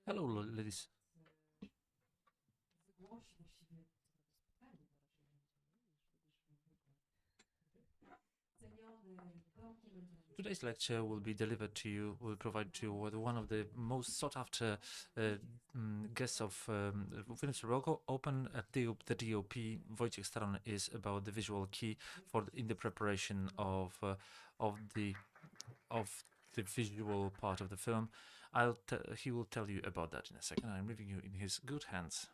Hello, ladies. Today's lecture will be delivered to you, will provide to you with one of the most sought after guests of Venice Open at the DOP. Wojciech Staroń is about the visual key in the preparation of the of the visual part of the film. He will tell you about that in a second. I'm leaving you in his good hands.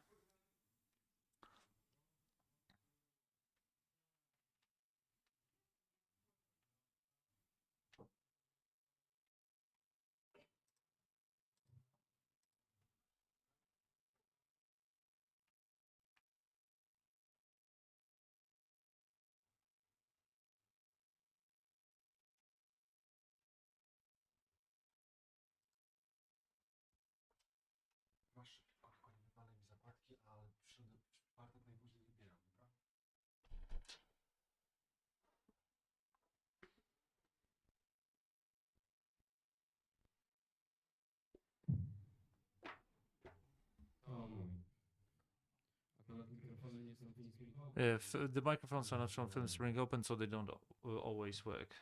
If the microphones are not from Film Spring Open, so they don't always work.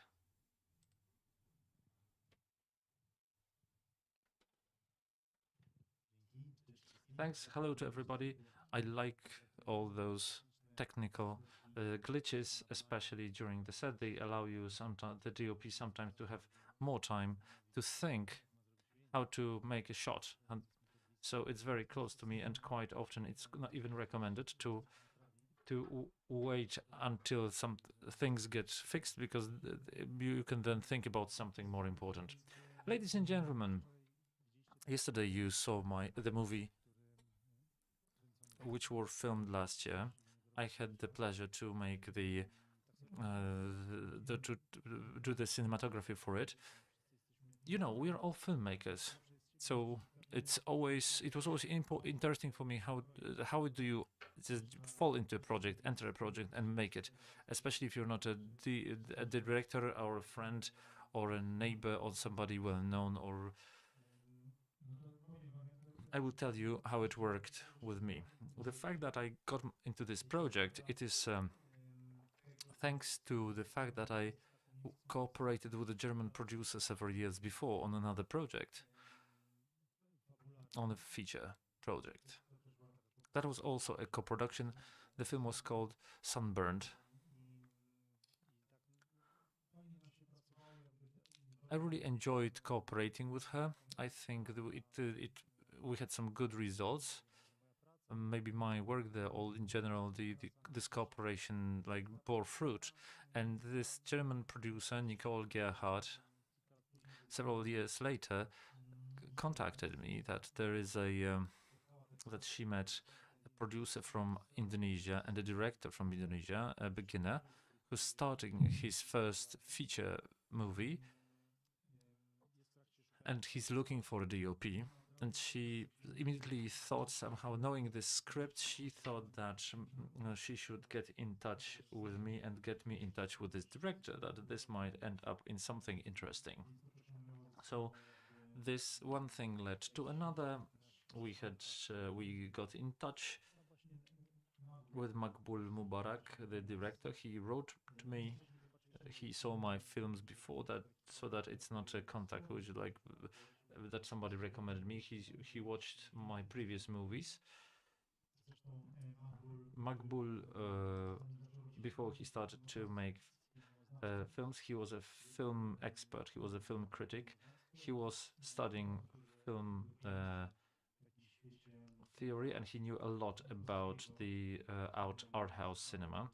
Thanks. Hello to everybody. I like all those technical glitches, especially during the set. They allow you sometimes the DOP sometimes to have more time to think how to make a shot, and so it's very close to me. And quite often, it's not even recommended to wait until some things get fixed, because you can then think about something more important. Ladies and gentlemen, yesterday you saw the movie which were filmed last year. I had the pleasure to make to do the cinematography for it. You know, we are all filmmakers, so it was always interesting for me how do you just fall into a project, enter a project, and make it, especially if you're not a director or a friend or a neighbor or somebody well known. Or I will tell you how it worked with me. The fact that I got into this project, it is thanks to the fact that I cooperated with a German producer several years before on another project, on a feature project. That was also a co-production. The film was called Sunburned. I really enjoyed cooperating with her. I think we had some good results. Maybe my work there, all in general, this cooperation like bore fruit. And this German producer, Nicole Gerhardt, several years later, contacted me that there is that she met a producer from Indonesia and a director from Indonesia, a beginner, who's starting his first feature movie, and he's looking for a DOP. And she immediately thought, somehow knowing the script, she thought that she should get in touch with me and get me in touch with this director, that this might end up in something interesting. So this one thing led to another. We got in touch with Makbul Mubarak, the director. He wrote to me. He saw my films before that, so that it's not a contact which like that somebody recommended me. He watched my previous movies. Makbul, before he started to make films, he was a film expert. He was a film critic. He was studying film theory, and he knew a lot about the art house cinema.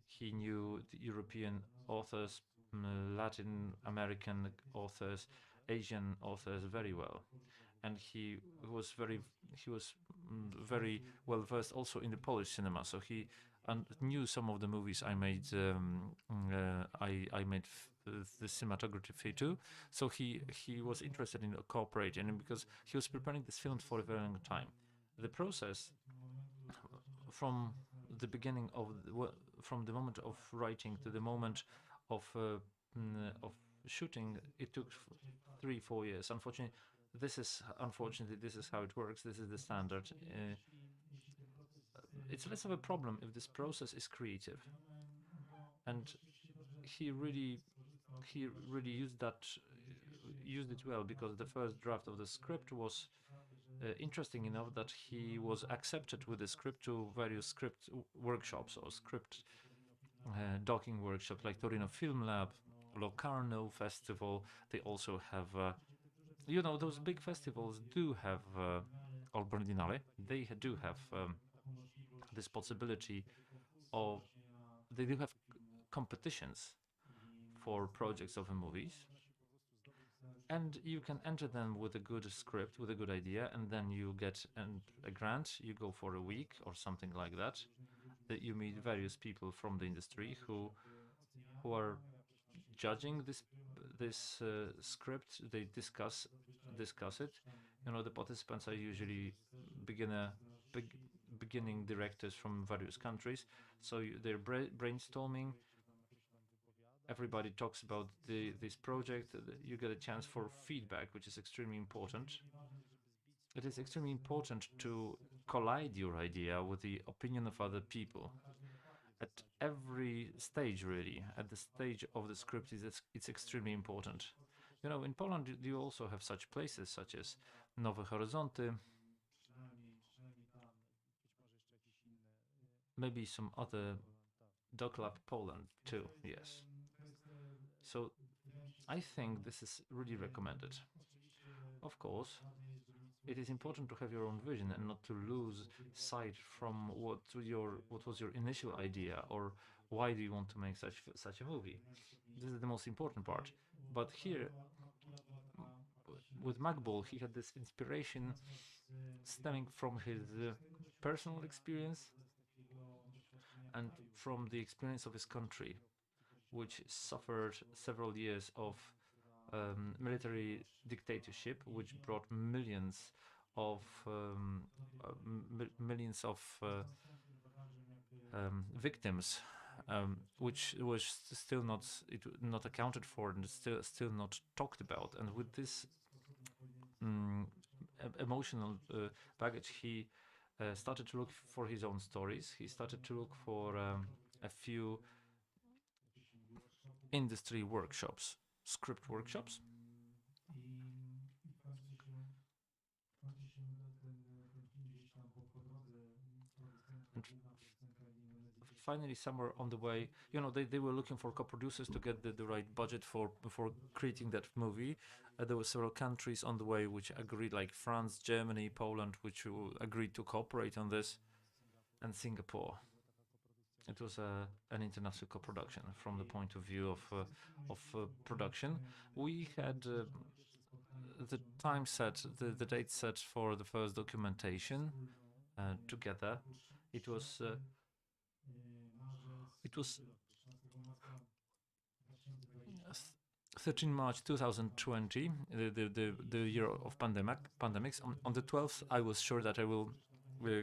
He knew the European authors, Latin American authors, Asian authors very well, and he was very well versed also in the Polish cinema. So he knew some of the movies I made. I made the cinematography too. So he was interested in cooperating, and because he was preparing this film for a very long time. The process from the beginning from the moment of writing to the moment of shooting, it took 3-4 years. Unfortunately, this is, unfortunately, this is how it works. This is the standard. It's less of a problem if this process is creative, and he really he really used it well, because the first draft of the script was interesting enough that he was accepted with the script to various script workshops or script docking workshops like Torino Film Lab, Locarno Festival. They also have, those big festivals do have, or Berlinale, they do have this possibility of, they do have competitions for projects of movies, and you can enter them with a good script, with a good idea, and then you get a grant. You go for a week or something like that. That you meet various people from the industry who are judging this script. They discuss it. The participants are usually beginner big, beginning directors from various countries. So they're brainstorming. Everybody talks about this project. You get a chance for feedback, which is extremely important. It is extremely important to collide your idea with the opinion of other people at every stage. Really, at the stage of the script, it's extremely important. In Poland you also have such places such as Nowe Horyzonty, maybe some other Doc Lab Poland too. Yes. So I think this is really recommended. Of course, it is important to have your own vision and not to lose sight from what was your initial idea, or why do you want to make such a movie. This is the most important part. But here, with Magball, he had this inspiration stemming from his personal experience and from the experience of his country, which suffered several years of military dictatorship, which brought millions of victims, which was still not accounted for and still not talked about. And with this emotional baggage, he started to look for his own stories. He started to look for a few industry workshops, script workshops. And finally, somewhere on the way, they were looking for co-producers to get the right budget for creating that movie. There were several countries on the way which agreed, like France, Germany, Poland, which agreed to cooperate on this, and Singapore. It was an international co-production from the point of view of production. We had the time set, the date set for the first documentation together. It was 13 March 2020, the year of pandemics. On the 12th, I was sure that I will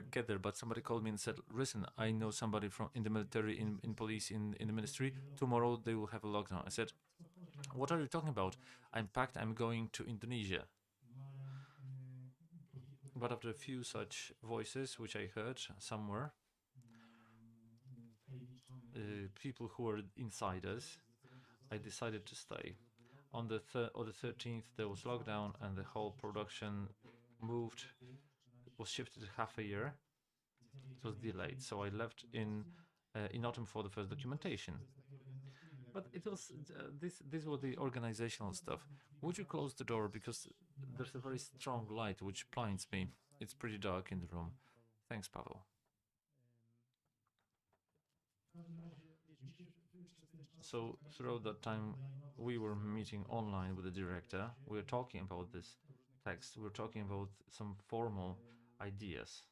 get there, but somebody called me and said, "Listen, I know somebody from in the military, in police, in the ministry. Tomorrow they will have a lockdown." I said, "What are you talking about? I'm packed. I'm going to Indonesia." But after a few such voices, which I heard somewhere, people who were insiders, I decided to stay. On the 13th, there was lockdown, and the whole production was shifted half a year. It was delayed, so I left in autumn for the first documentation. But it was this was the organizational stuff. Would you close the door, because there's a very strong light which blinds me. It's pretty dark in the room. Thanks, Pavel. So throughout that time, we were meeting online with the director. We were talking about this text. We were talking about some formal ideas.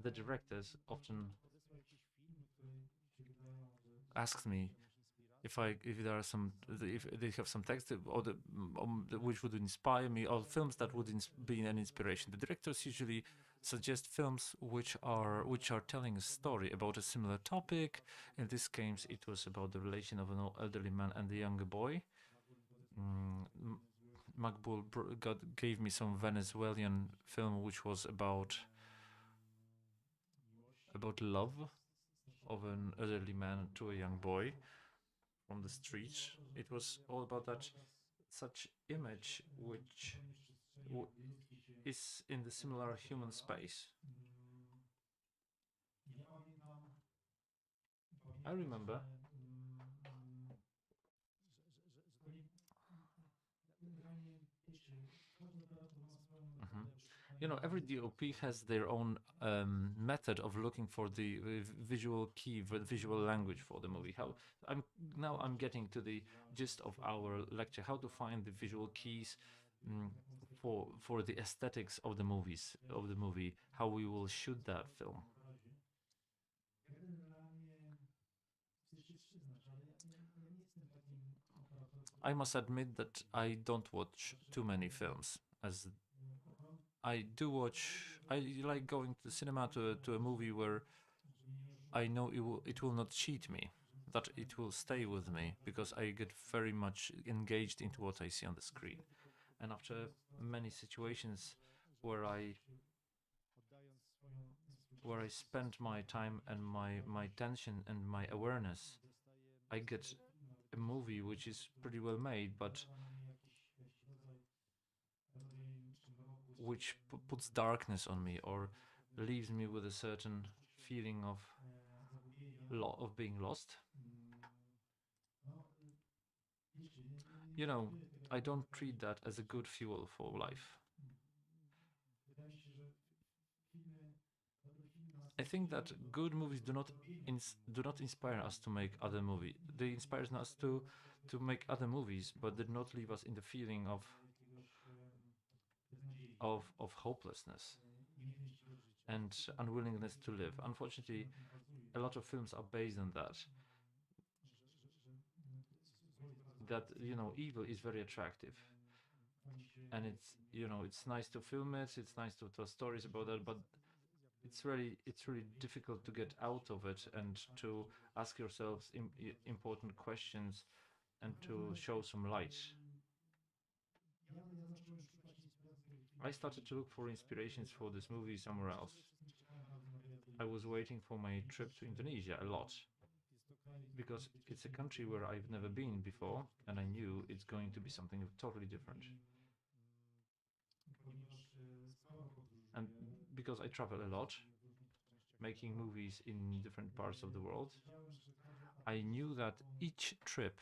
The directors often asked me if there are if they have some text which would inspire me, or films that would be an inspiration. The directors usually suggest films which are telling a story about a similar topic. In this case, it was about the relation of an elderly man and a younger boy. Mm, Makbul gave me some Venezuelan film which was about love of an elderly man to a young boy from the street. It was all about that such image which is in the similar human space. I remember. Mhm. You know, every DOP has their own method of looking for the visual key, the visual language for the movie. How I'm getting to the gist of our lecture: how to find the visual keys mm, for the aesthetics of the movie, how we will shoot that film. I must admit that I don't watch too many films, as I do watch. I like going to the cinema to a movie where I know it will not cheat me, that it will stay with me because I get very much engaged into what I see on the screen. And after many situations where I spend my time and my attention and my awareness, I get a movie which is pretty well made, but which puts darkness on me or leaves me with a certain feeling of being lost. You know, I don't treat that as a good fuel for life. I think that good movies do not inspire us to make other movies. They inspire us to make other movies, but did not leave us in the feeling of hopelessness and unwillingness to live. Unfortunately, a lot of films are based on that. That evil is very attractive, and it's nice to film it. It's nice to tell stories about that, but it's really difficult to get out of it and to ask yourselves important questions and to show some light. I started to look for inspirations for this movie somewhere else. I was waiting for my trip to Indonesia a lot because it's a country where I've never been before and I knew it's going to be something totally different. And because I travel a lot, making movies in different parts of the world, I knew that each trip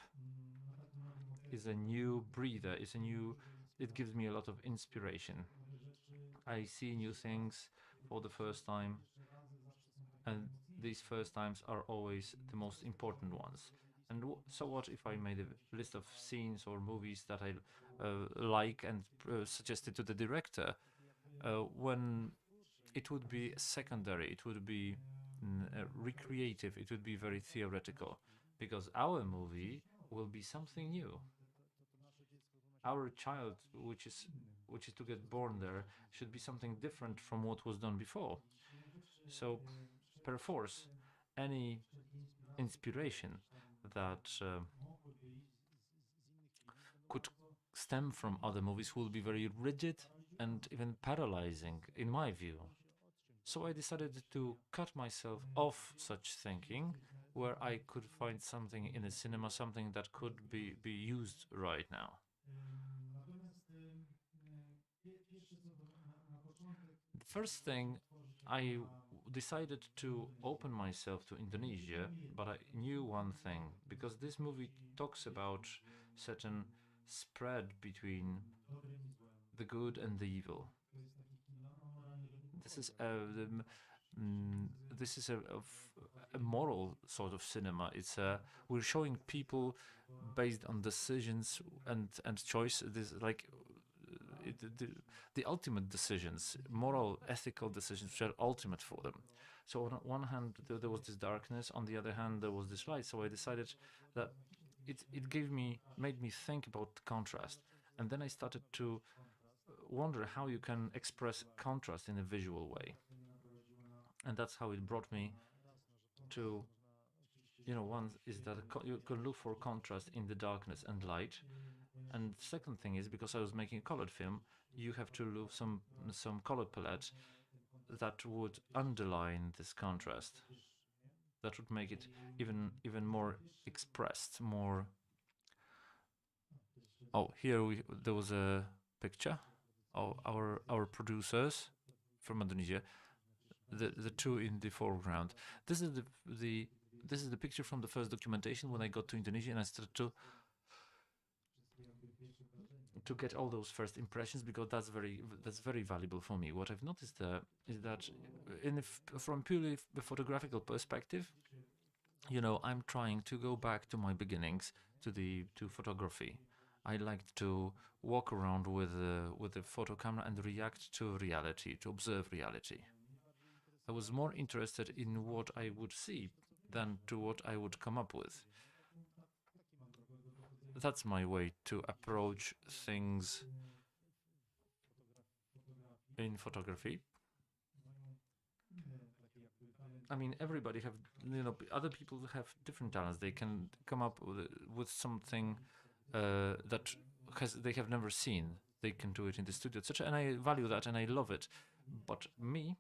is a new breather, it gives me a lot of inspiration. I see new things for the first time, and these first times are always the most important ones. And so what if I made a list of scenes or movies that I like and suggested to the director, when it would be secondary, it would be recreative, it would be very theoretical, because our movie will be something new. Our child, which is to get born there, should be something different from what was done before. So, per force, any inspiration that could stem from other movies will be very rigid and even paralyzing, in my view. So I decided to cut myself off such thinking, where I could find something in the cinema, something that could be used right now. The first thing, I decided to open myself to Indonesia, but I knew one thing, because this movie talks about certain spread between the good and the evil. This is mm, this is a moral sort of cinema. We're showing people based on decisions and choice. This like the ultimate decisions, moral, ethical decisions, which are ultimate for them. So on one hand, there was this darkness. On the other hand, there was this light. So I decided that it made me think about contrast, and then I started to wonder how you can express contrast in a visual way, and that's how it brought me to one is that you can look for contrast in the darkness and light, And the second thing is, because I was making a colored film, you have to lose some color palette that would underline this contrast. That would make it even more expressed, more. Oh, here there was a picture. Oh, our producers from Indonesia, the two in the foreground. This is the this is the picture from the first documentation when I got to Indonesia and I started to get all those first impressions, because that's very valuable for me. What I've noticed is that from purely the photographical perspective, I'm trying to go back to my beginnings, to photography. I liked to walk around with a photo camera and react to reality, to observe reality. I was more interested in what I would see than to what I would come up with. That's my way to approach things in photography. I mean, everybody have, other people have different talents. They can come up with something that they have never seen. They can do it in the studio, etc. And I value that and I love it. But me,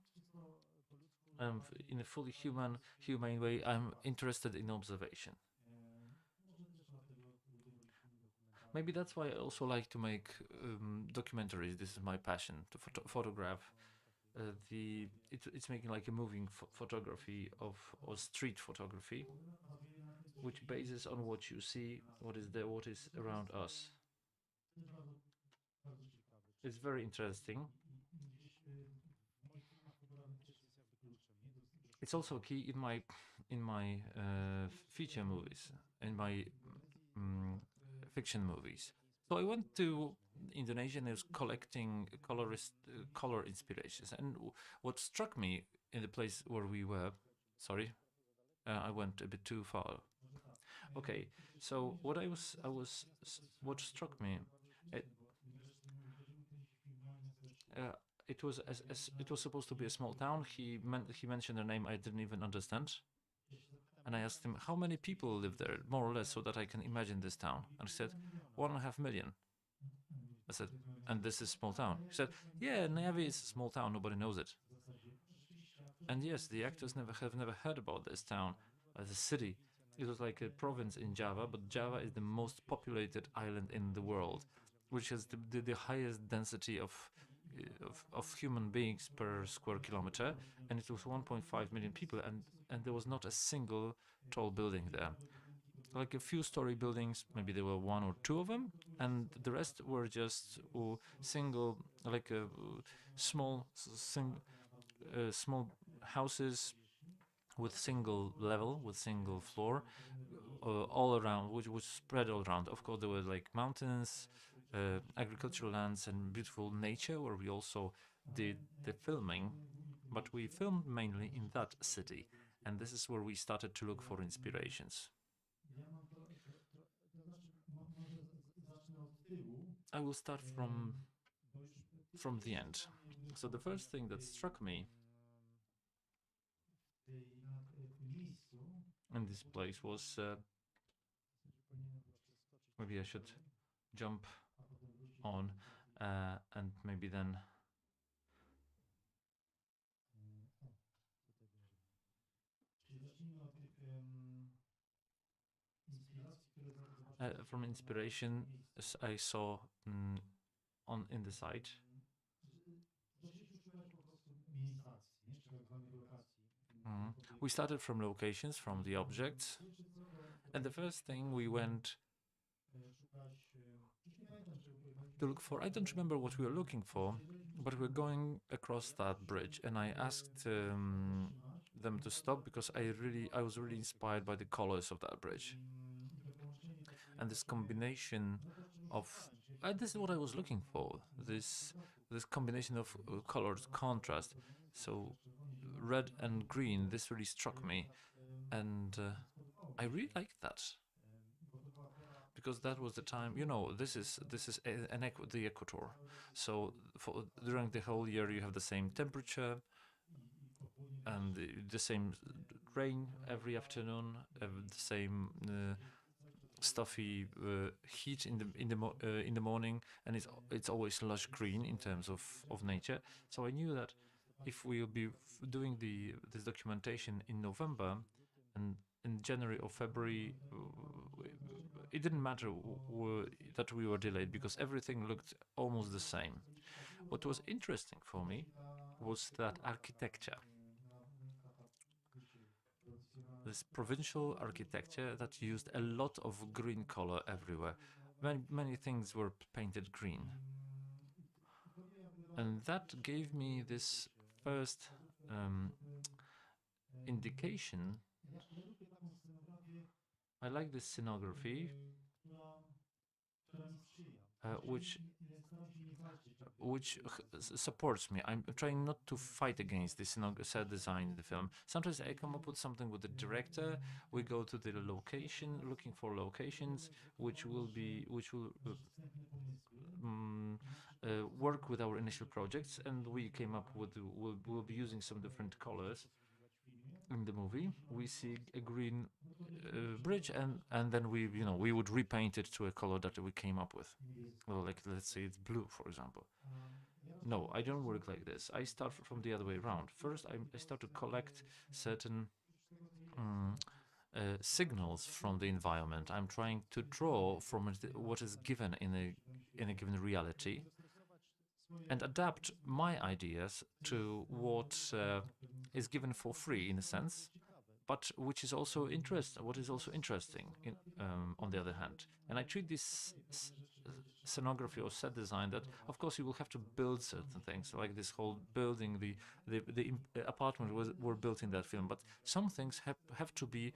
in a fully humane way, I'm interested in observation. Maybe that's why I also like to make documentaries. This is my passion, to photograph. It's making like a moving photography or street photography, which bases on what you see, what is there, what is around us. It's very interesting. It's also key in my feature movies, in my um, fiction movies. So I went to Indonesia and I was collecting color inspirations. And what struck me in the place where we were, sorry, I went a bit too far. Okay, so what struck me, it, uh, it was supposed to be a small town. He mentioned a name I didn't even understand, and I asked him how many people live there, more or less, so that I can imagine this town. And he said 1.5 million. I said, and this is small town. He said, yeah, Nairobi is a small town. Nobody knows it. And yes, the actors have never heard about this town as a city. It was like a province in Java, but Java is the most populated island in the world, which has the highest density of human beings per square kilometer, and it was 1.5 million people, and there was not a single tall building there. Like a few story buildings, maybe there were one or two of them, and the rest were just single, like a small, small houses with single level, with single floor, all around, which was spread all around. Of course, there were like mountains, agricultural lands, and beautiful nature where we also did the filming, but we filmed mainly in that city, and this is where we started to look for inspirations. I will start from the end. So the first thing that struck me in this place was maybe I should jump on and maybe then from inspiration I saw on in the site. Mhm. We started from locations, from the objects, and the first thing we went to look for, I don't remember what we were looking for, but we are going across that bridge, and I asked them to stop because I was really inspired by the colors of that bridge, and this combination of this is what I was looking for. This combination of colors, contrast. So red and green. This really struck me, and I really liked that because that was the time. This is the equator. So during the whole year, you have the same temperature and the same rain every afternoon, the same stuffy heat in the morning, and it's always lush green in terms of nature. So I knew that if we'll be doing this documentation in November, and in January or February, it didn't matter that we were delayed because everything looked almost the same. What was interesting for me was that architecture, this provincial architecture that used a lot of green color everywhere. Many things were painted green. And that gave me this first indication. I like this scenography, which supports me. I'm trying not to fight against the set design in the film. Sometimes I come up with something with the director. We go to the location, looking for locations, which will work with our initial projects, and we came up with we'll be using some different colors. In the movie, we see a green bridge, and then we would repaint it to a color that we came up with. Well, like let's say it's blue, for example. No, I don't work like this. I start from the other way around. First, I start to collect certain signals from the environment. I'm trying to draw from what is given in a given reality, and adapt my ideas to what is given for free in a sense, but which is also what is also interesting on the other hand. And I treat this scenography or set design that of course you will have to build certain things, like this whole building, the apartment were built in that film, but some things have to be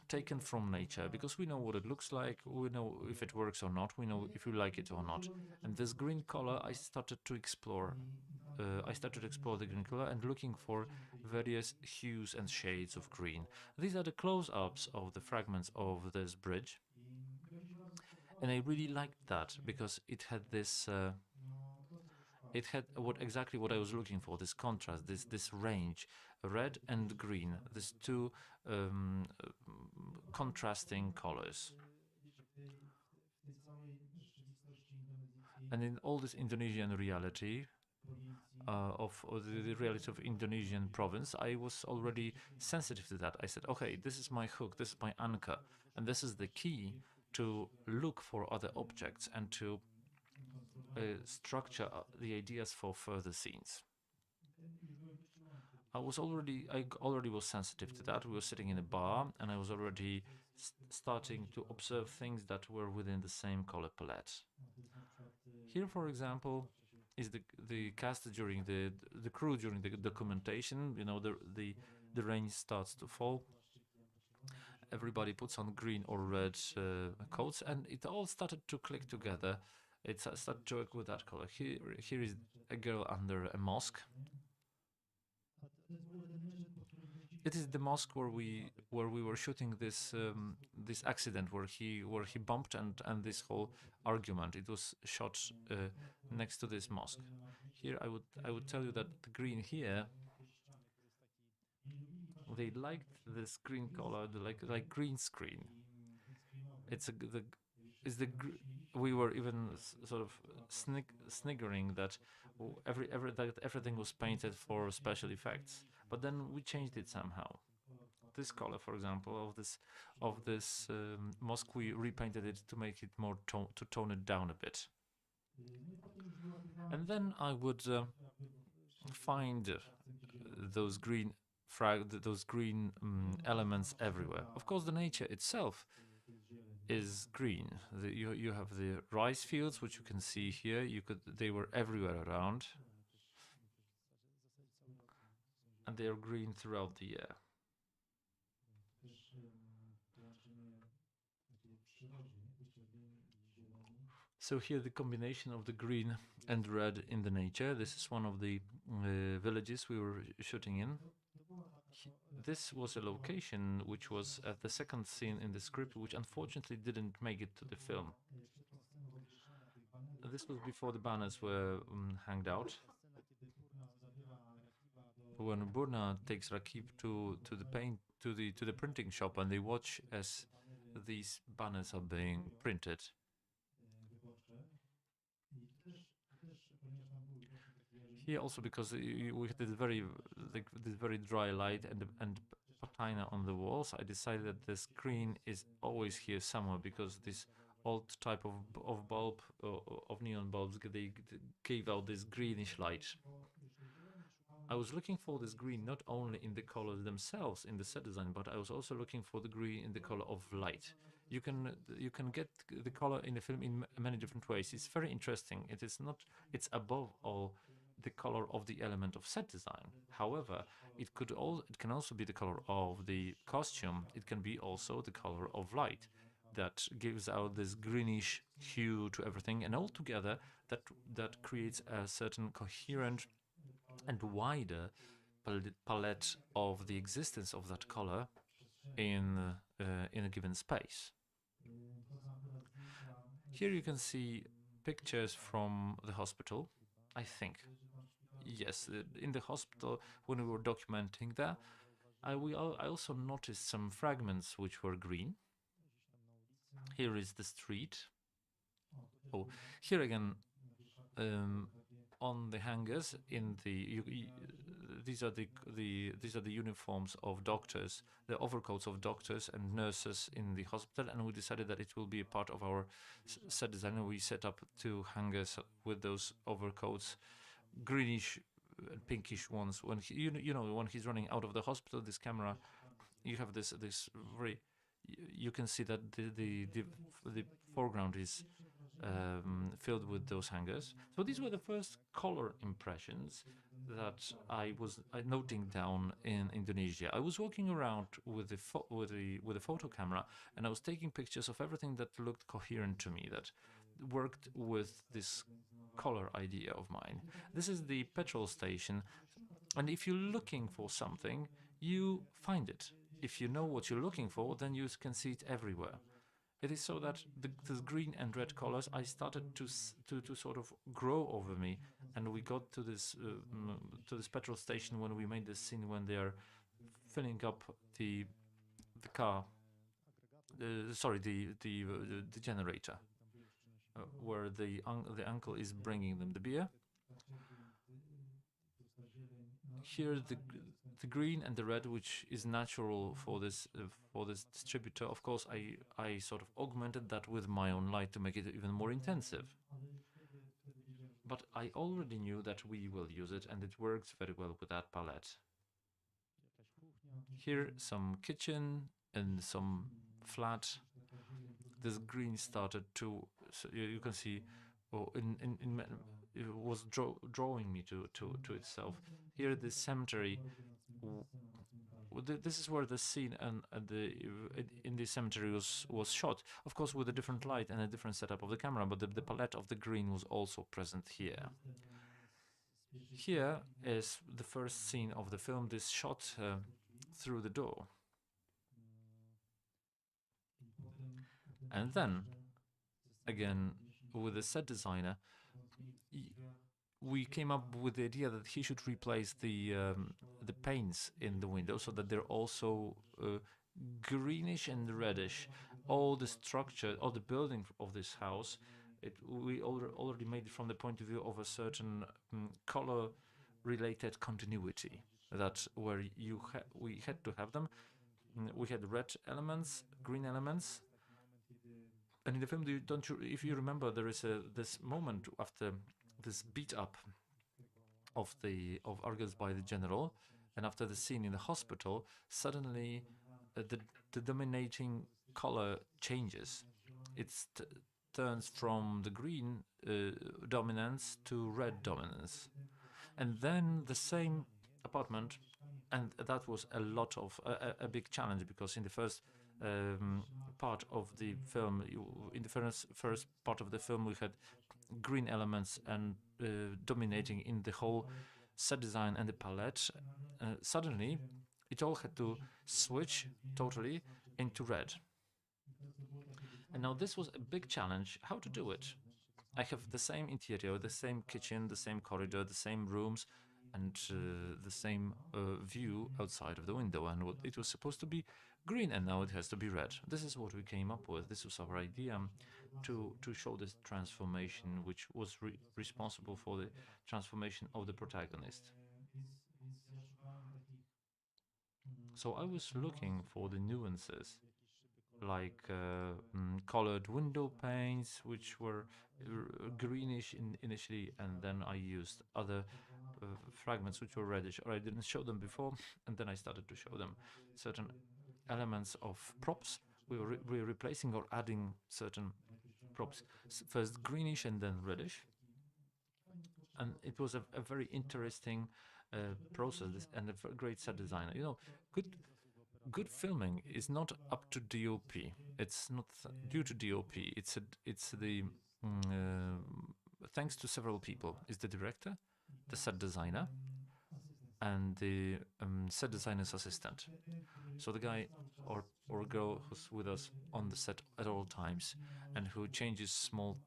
taken from nature, because we know what it looks like, we know if it works or not, we know if we like it or not. And this green color I started to explore the green color and looking for various hues and shades of green. These are the close-ups of the fragments of this bridge, and I really liked that because it had this it had exactly what I was looking for, this contrast, this range, red and green, these two contrasting colors. And in all this Indonesian reality, of the reality of Indonesian province, I was already sensitive to that. I said, okay, this is my hook, this is my anchor, and this is the key to look for other objects and to structure the ideas for further scenes. I already was sensitive to that. We were sitting in a bar, and I was already starting to observe things that were within the same color palette. Here, for example, is the cast during the crew during the documentation. You know, the rain starts to fall. Everybody puts on green or red coats, and it all started to click together. It started to work with that color. Here is a girl under a mosque. It is the mosque where we were shooting this accident where he bumped, and this whole argument. It was shot next to this mosque. Here I would tell you that the green here, they liked this green color, like green screen. We were even sort of sniggering that everything was painted for special effects, but then we changed it somehow. This color, for example, of this mosque, we repainted it to make it more to tone it down a bit. And then I would find those green elements everywhere. Of course, the nature itself is green. You have the rice fields, which you can see here. They were everywhere around, and they are green throughout the year. So here the combination of the green and red in the nature. This is one of the villages we were shooting in. This was a location which was at the second scene in the script, which unfortunately didn't make it to the film. This was before the banners were hanged out. When Burna takes Rakib to the printing shop, and they watch as these banners are being printed. Here also because we had this very dry light and patina on the walls, I decided that the screen is always here somewhere because this old type of bulb of neon bulbs they gave out this greenish light. I was looking for this green not only in the colors themselves in the set design, but I was also looking for the green in the color of light. You can get the color in the film in many different ways. It's very interesting. It is not. It's above all the color of the element of set design. However, it can also be the color of the costume. It can be also the color of light that gives out this greenish hue to everything, and altogether that creates a certain coherent and wider palette of the existence of that color in a given space. Here you can see pictures from the hospital, I think. Yes, in the hospital when we were documenting that, I also noticed some fragments which were green. Here is the street. Oh, here again, on the hangers in these are the uniforms of doctors, the overcoats of doctors and nurses in the hospital, and we decided that it will be a part of our set design. And we set up 2 hangers with those overcoats, greenish and pinkish ones. When when he's running out of the hospital, this camera, you have this very, you can see that the foreground is filled with those hangers. So these were the first color impressions that I was noting down in Indonesia. I was walking around with the photo camera, and I was taking pictures of everything that looked coherent to me, that worked with this color idea of mine. This is the petrol station, and if you're looking for something, you find it. If you know what you're looking for, then you can see it everywhere. It is so that the green and red colors I started to sort of grow over me, and we got to this petrol station when we made this scene when they are filling up the car, sorry, the generator, where the uncle is bringing them the beer. Here the green and the red, which is natural for this distributor. Of course, I sort of augmented that with my own light to make it even more intensive. But I already knew that we will use it, and it works very well with that palette. Here some kitchen and some flat. This green started to, so you can see, oh, it was drawing me to itself. Here the cemetery. This is where the scene and in the cemetery was shot, of course with a different light and a different setup of the camera, but the palette of the green was also present here. Here is the first scene of the film, this shot through the door. And then, again, with the set designer, we came up with the idea that he should replace the panes in the window so that they're also greenish and reddish. All the structure, all the building of this house, we already made it from the point of view of a certain color-related continuity. That's where we had to have them. We had red elements, green elements, and in the film, if you remember, there is this moment after this beat up of Argos by the general, and after the scene in the hospital, suddenly the dominating color changes. It turns from the green dominance to red dominance, and then the same apartment, and that was a big challenge, because in the first part of the film, in the first part of the film, we had green elements and dominating in the whole set design and the palette. Suddenly, it all had to switch totally into red. And now this was a big challenge, how to do it. I have the same interior, the same kitchen, the same corridor, the same rooms, and the same view outside of the window, and it was supposed to be green, and now it has to be red. This is what we came up with. This was our idea to show this transformation, which was responsible for the transformation of the protagonist. So I was looking for the nuances, like colored window panes, which were greenish initially, and then I used other fragments which were reddish, or I didn't show them before, and then I started to show them certain elements of props. We were replacing or adding certain props, first greenish and then reddish, and it was a very interesting process and a great set design. You know, good filming is not up to DOP. It's not due to DOP. It's the thanks to several people. It's the director, the set designer, and the set designer's assistant. So the guy or girl who's with us on the set at all times, and who changes small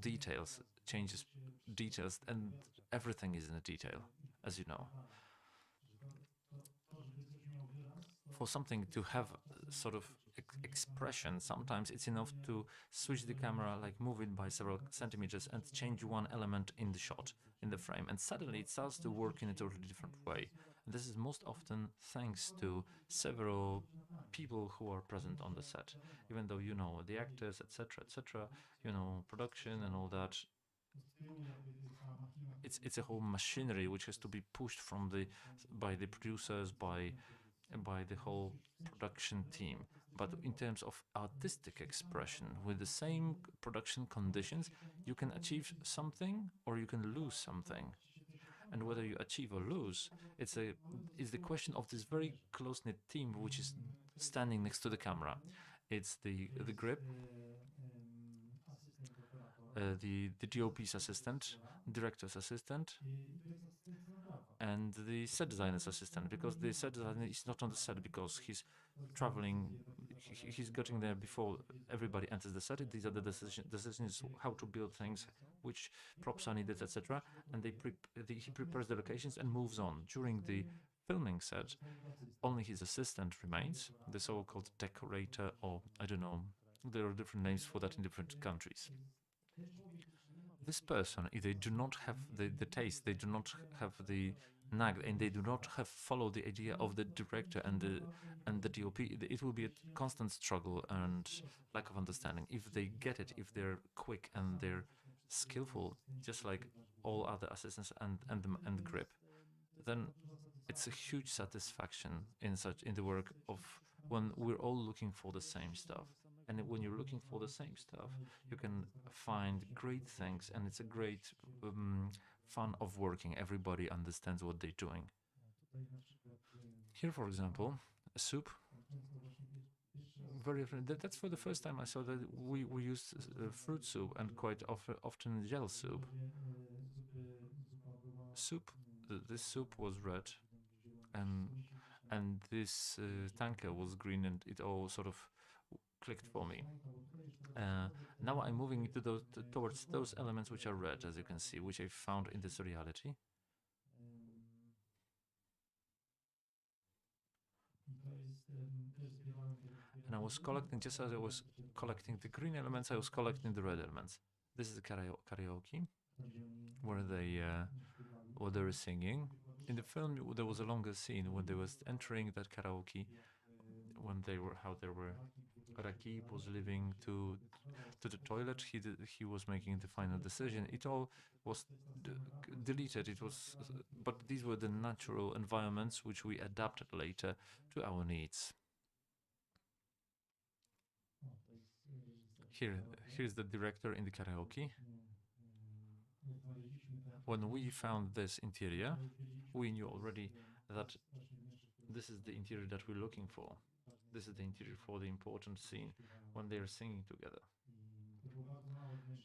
details, changes details, and everything is in a detail, as you know. For something to have sort of expression, sometimes it's enough to switch the camera, like move it by several centimeters, and change one element in the shot, in the frame, and suddenly it starts to work in a totally different way. And this is most often thanks to several people who are present on the set, even though you know the actors, etc., etc., you know, production and all that. It's a whole machinery which has to be pushed from the by the producers, by the whole production team. But in terms of artistic expression, with the same production conditions, you can achieve something or you can lose something. And whether you achieve or lose, it's the question of this very close knit team which is standing next to the camera. It's the grip, the DOP's assistant, director's assistant, and the set designer's assistant, because the set designer is not on the set because he's traveling, he's getting there before everybody enters the set. These are the decisions how to build things, which props are needed, etc. And he prepares the locations and moves on. During the filming set, only his assistant remains, the so-called decorator, or I don't know, there are different names for that in different countries. This person, if they do not have the taste, they do not have the knack, and they do not have followed the idea of the director and the DOP, it will be a constant struggle and lack of understanding. If they get it, if they're quick and they're skillful, just like all other assistants and grip, then it's a huge satisfaction in the work of when we're all looking for the same stuff. And when you're looking for the same stuff, you can find great things, and it's a great fun of working. Everybody understands what they're doing. Here, for example, a soup. Very different. That's for the first time I saw that we used fruit soup and quite often gel soup. Soup. This soup was red, and this tanker was green, and it all sort of clicked for me. Now I'm moving to towards those elements which are red, as you can see, which I found in this reality. And I was collecting, just as I was collecting the green elements, I was collecting the red elements. This is the karaoke, where they were singing. In the film, there was a longer scene when they was entering that karaoke, when they were how they were. Rakib was leaving to the toilet. He was making the final decision. It all was deleted. It was, but these were the natural environments which we adapted later to our needs. Here's the director in the karaoke. When we found this interior, we knew already that this is the interior that we're looking for. This is the interior for the important scene when they are singing together.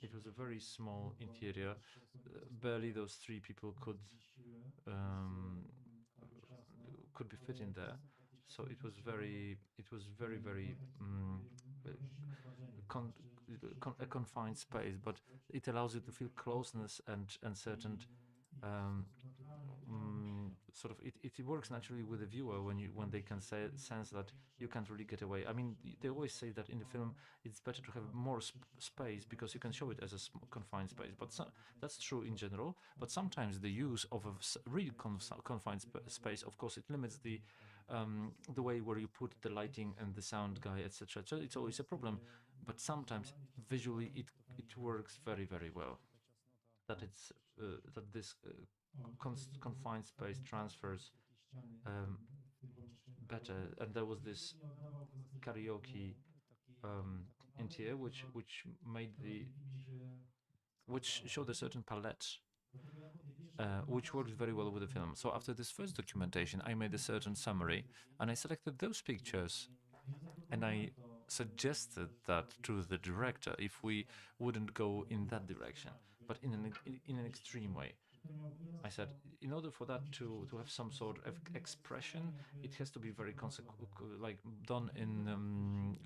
It was a very small interior. Barely those three people could be fit in there. So it was very a confined space, but it allows you to feel closeness and certain sort of it works naturally with the viewer when they can sense that you can't really get away. I mean, they always say that in the film it's better to have more space because you can show it as a confined space. But that's true in general. But sometimes the use of a really confined space, of course, it limits the way where you put the lighting and the sound guy, etc. So it's always a problem. But sometimes visually it works very, very well. That it's that this confined space transfers um, better. And there was this karaoke in here, made the which showed a certain palette, which worked very well with the film. So after this first documentation, I made a certain summary, and I selected those pictures, and I suggested that to the director if we wouldn't go in that direction, but in an extreme way. I said, in order for that to have some sort of expression, it has to be very like done in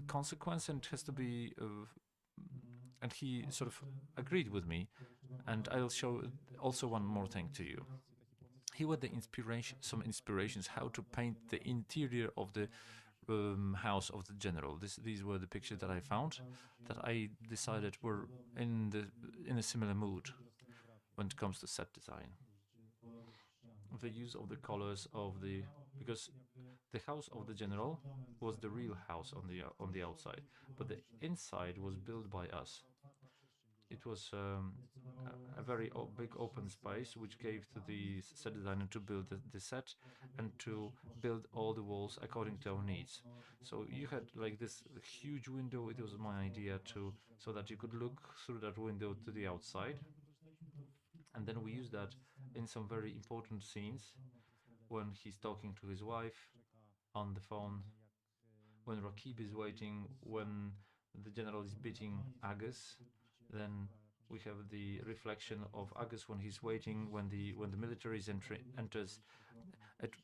consequence, and it has to be. And he sort of agreed with me. And I'll show also one more thing to you. Here were some inspirations how to paint the interior of the house of the general. These were the pictures that I found, that I decided were in a similar mood when it comes to set design. The use of the colors of the because the house of the general was the real house on the outside, but the inside was built by us. It was a very big open space which gave to the set designer to build the set and to build all the walls according to our needs. So you had like this huge window. It was my idea to so that you could look through that window to the outside, and then we used that in some very important scenes when he's talking to his wife on the phone, when Rakib is waiting, when the general is beating Agus, then we have the reflection of Agus when he's waiting, when the military enters. It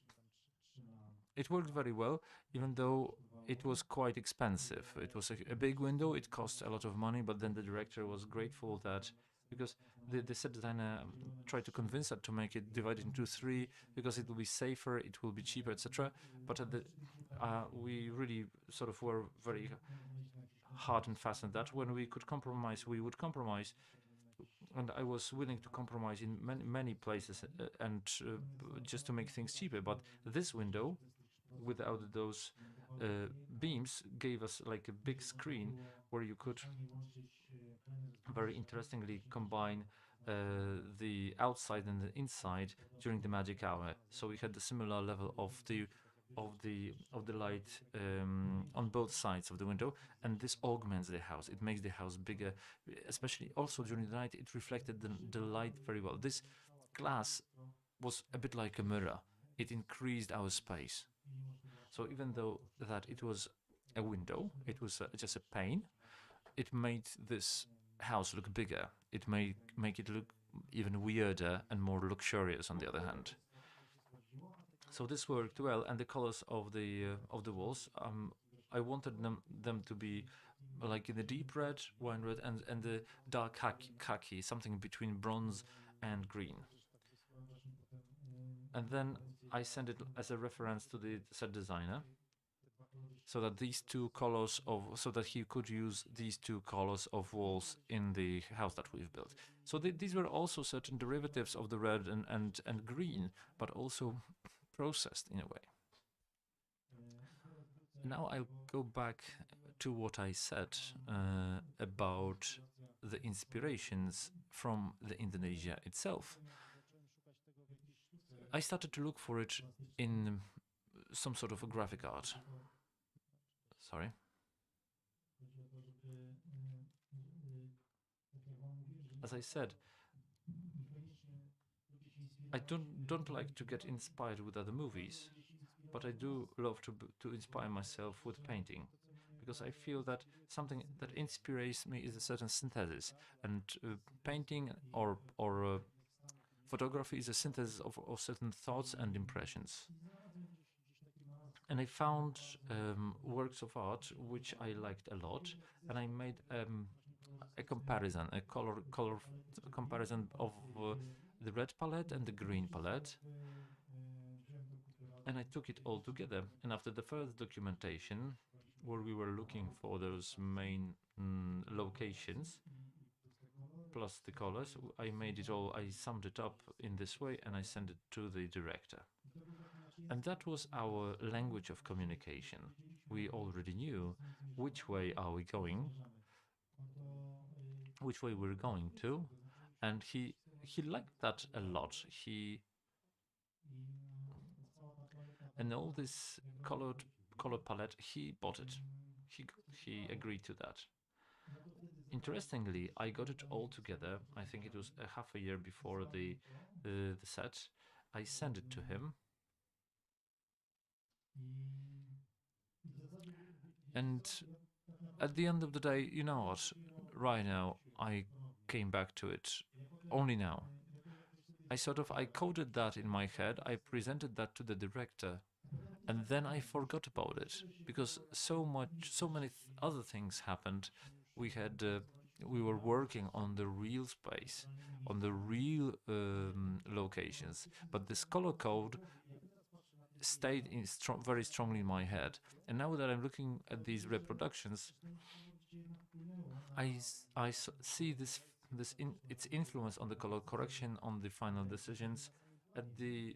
it worked very well, even though it was quite expensive. It was a big window. It cost a lot of money, but then the director was grateful that because the set designer tried to convince us to make it divided into three because it will be safer, it will be cheaper, etc. But we really sort of were very hard and fast on that. When we could compromise, we would compromise, and I was willing to compromise in many places and just to make things cheaper. But this window, without those beams, gave us like a big screen where you could very interestingly combine the outside and the inside during the magic hour. So we had the similar level of the light on both sides of the window, and this augments the house. It makes the house bigger, especially also during the night. It reflected the light very well. This glass was a bit like a mirror. It increased our space. So even though that it was a window, it was just a pane, it made this house look bigger. It may make it look even weirder and more luxurious on the other hand. So this worked well, and the colors of the walls, I wanted them to be like in the deep red, wine red, and the dark khaki, something between bronze and green. And then I sent it as a reference to the set designer, so that so that he could use these two colors of walls in the house that we've built. So these were also certain derivatives of the red and green, but also processed in a way. Now I'll go back to what I said about the inspirations from the Indonesia itself. I started to look for it in some sort of a graphic art. Sorry. As I said, I don't like to get inspired with other movies, but I do love to inspire myself with painting, because I feel that something that inspires me is a certain synthesis, and painting or photography is a synthesis of certain thoughts and impressions. And I found works of art which I liked a lot, and I made a comparison, a color comparison of the red palette and the green palette, and I took it all together. And after the first documentation, where we were looking for those main locations, plus the colors, I made it all, I summed it up in this way and I sent it to the director. And that was our language of communication. We already knew which way are we going, which way we're going to, and he liked that a lot. And all this color palette, he bought it. He agreed to that. Interestingly, I got it all together. I think it was a half a year before the set. I sent it to him, and at the end of the day, you know what? Right now, I came back to it only now. I coded that in my head. I presented that to the director, and then I forgot about it because so many other things happened. We were working on the real space, on the real locations, but this color code stayed very strongly in my head. And now that I'm looking at these reproductions, I see its influence on the color correction, on the final decisions at the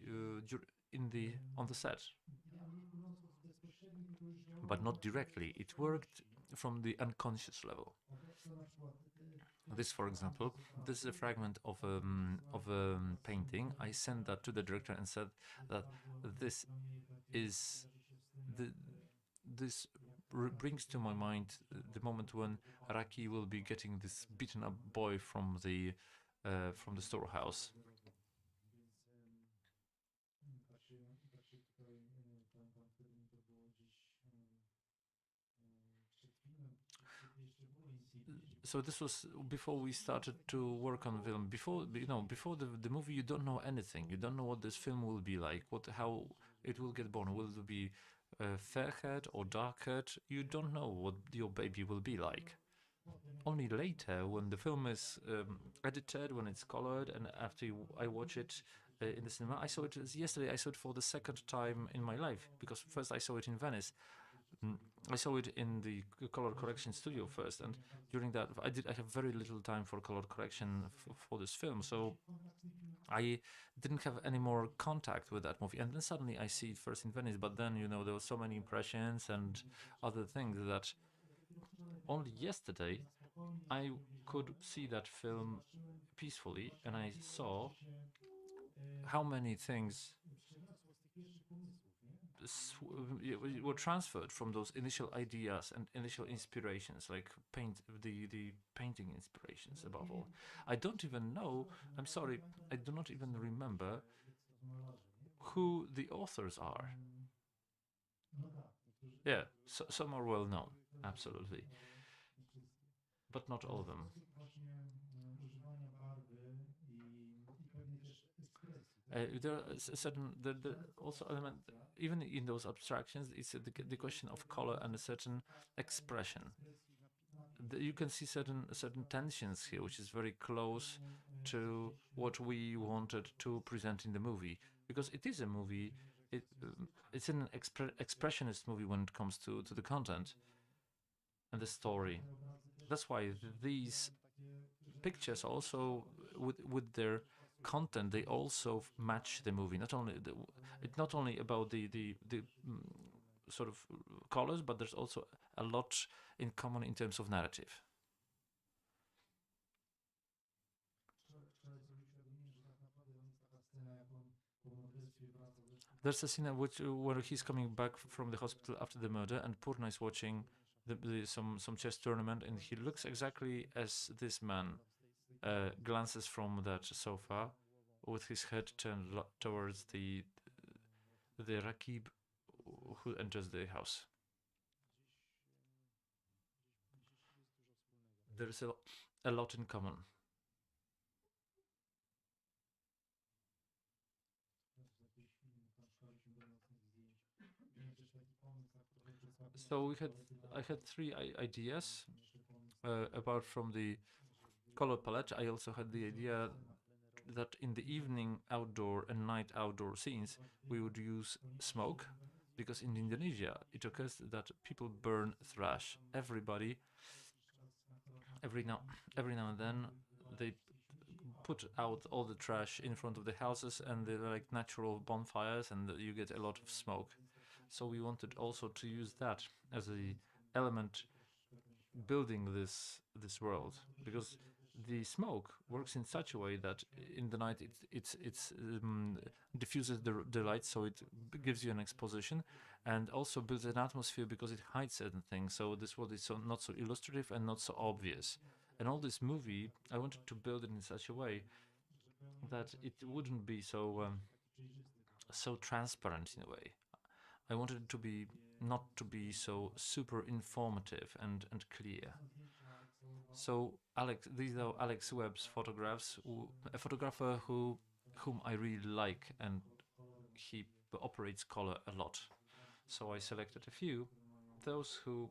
on the set, but not directly. It worked from the unconscious level. This, for example, this is a fragment of a painting. I sent that to the director and said that this is the this brings to my mind the moment when Raki will be getting this beaten up boy from the storehouse. So this was before we started to work on film. Before the movie, you don't know anything. You don't know what this film will be like. How it will get born. Will it be fair haired or dark haired? You don't know what your baby will be like. Only later, when the film is edited, when it's colored, and after I watch it in the cinema, I saw it yesterday. I saw it for the second time in my life because first I saw it in Venice. I saw it in the color correction studio first, and during that I have very little time for color correction for this film, so I didn't have any more contact with that movie. And then suddenly I see it first in Venice, but then there were so many impressions and other things that only yesterday I could see that film peacefully, and I saw how many things were transferred from those initial ideas and initial inspirations, like the painting inspirations above all. I don't even know. I'm sorry, I do not even remember who the authors are. Yeah, some are well known, absolutely, but not all of them. There are certain the also element even in those abstractions. It's the question of color and a certain expression. You can see certain tensions here, which is very close to what we wanted to present in the movie, because it is a movie. It's an expressionist movie when it comes to the content and the story. That's why these pictures also with their content, they also match the movie. It's not only about the sort of colors, but there's also a lot in common in terms of narrative. There's a scene where he's coming back from the hospital after the murder, and Purna is watching some chess tournament, and he looks exactly as this man glances from that sofa with his head turned towards the Rakib who enters the house. There's a lot in common. So I had three ideas. Apart from the color palette, I also had the idea that in the evening outdoor and night outdoor scenes we would use smoke, because in Indonesia it occurs that people burn trash. Every now every now and then they put out all the trash in front of the houses, and they're like natural bonfires, and you get a lot of smoke. So we wanted also to use that as a element building this world, because the smoke works in such a way that in the night it's diffuses the light, so it gives you an exposition, and also builds an atmosphere because it hides certain things. So this world is not so illustrative and not so obvious. And all this movie, I wanted to build it in such a way that it wouldn't be so transparent in a way. I wanted it to be not to be so super informative and clear. So these are Alex Webb's photographs, a photographer whom I really like, and he operates color a lot. So I selected a few, those who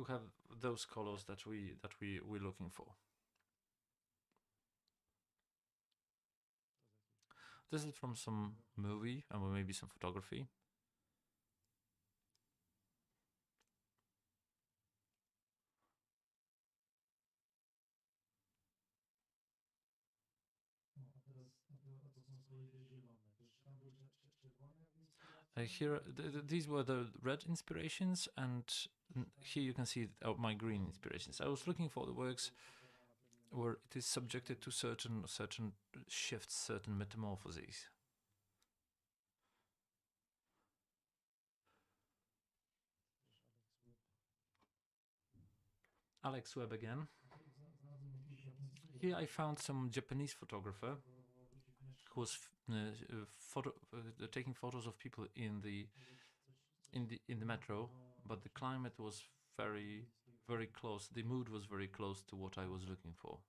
have those colors that we're looking for. This is from some movie and maybe some photography. Here, these were the red inspirations, and here you can see my green inspirations. I was looking for the works where it is subjected to certain shifts, certain metamorphoses. Alex Webb again. Here I found some Japanese photographer who was taking photos of people in the metro, but the climate was very close. The mood was very close to what I was looking for.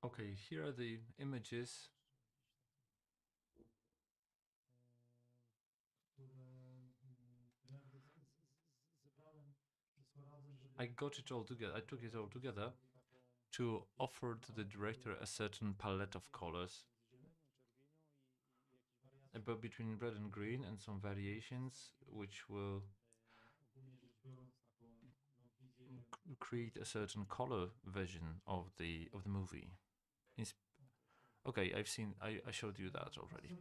Okay, here are the images. I got it all together. I took it all together to offer to the director a certain palette of colors, but between red and green, and some variations which will create a certain color vision of the movie. Okay, I showed you that already.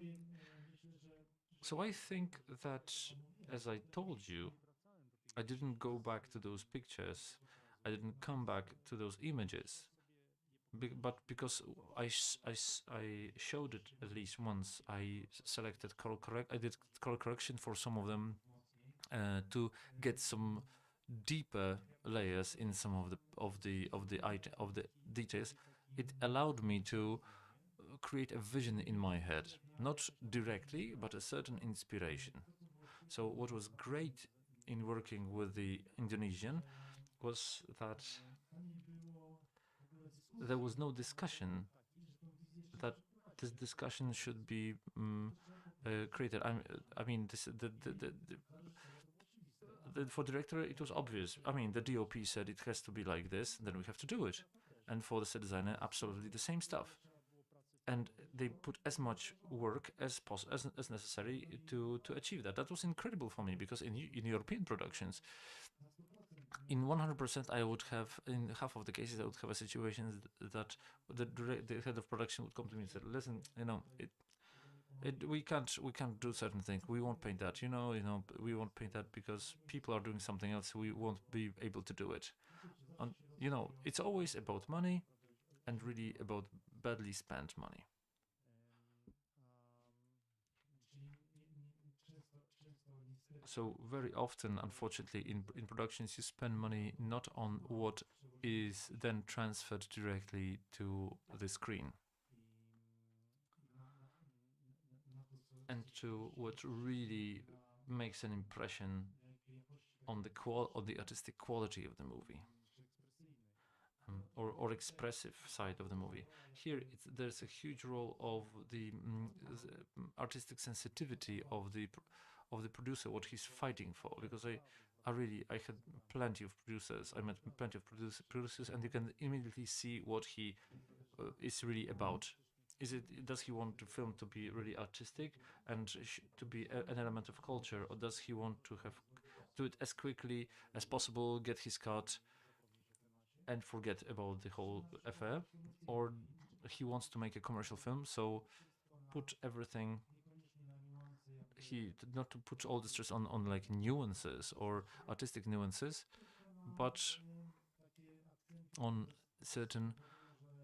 So I think that, as I told you, I didn't go back to those pictures. I didn't come back to those images. But because I showed it at least once, I selected color correct. I did color correction for some of them to get some deeper layers in some of the details. It allowed me to create a vision in my head, not directly, but a certain inspiration. So what was great in working with the Indonesian was that there was no discussion that this discussion should be created. I mean, for the director, it was obvious. I mean, the DOP said it has to be like this, then we have to do it. And for the set designer, absolutely the same stuff. And they put as much work as necessary to achieve that. That was incredible for me, because in European productions, in 100%, I would have, in half of the cases, I would have a situation that the head of production would come to me and say, "Listen, we can't do certain things. We won't paint that. We won't paint that because people are doing something else. We won't be able to do it." And it's always about money, and really about badly spent money. So very often, unfortunately, in productions, you spend money not on what is then transferred directly to the screen. and to what really makes an impression on the artistic quality of the movie, or expressive side of the movie. Here, there's a huge role of the artistic sensitivity of the producer, what he's fighting for. Because I had plenty of producers. I met plenty of producers, and you can immediately see what he is really about. Does he want the film to be really artistic and to be an element of culture, or does he want to do it as quickly as possible, get his cut, and forget about the whole affair, or he wants to make a commercial film, so put everything he not to put all the stress on like nuances or artistic nuances, but on certain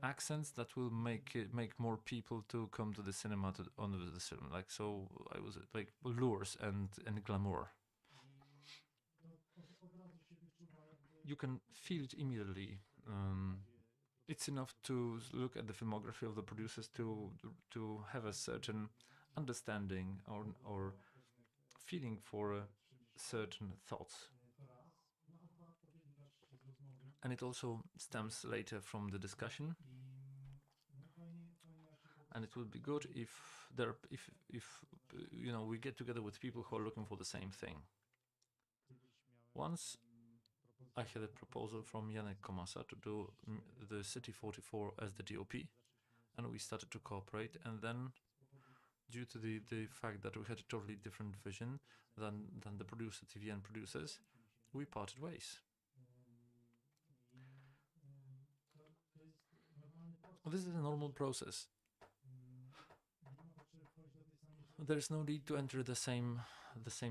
accents that will make more people to come to the cinema to on the film. Like, so I was like lures and glamour. You can feel it immediately. It's enough to look at the filmography of the producers to have a certain understanding or feeling for certain thoughts. And it also stems later from the discussion. And it would be good if we get together with people who are looking for the same thing. Once I had a proposal from Janek Komasa to do the City 44 as the DOP, and we started to cooperate. And then, due to the fact that we had a totally different vision than the producer, TVN producers, we parted ways. This is a normal process. There is no need to enter the same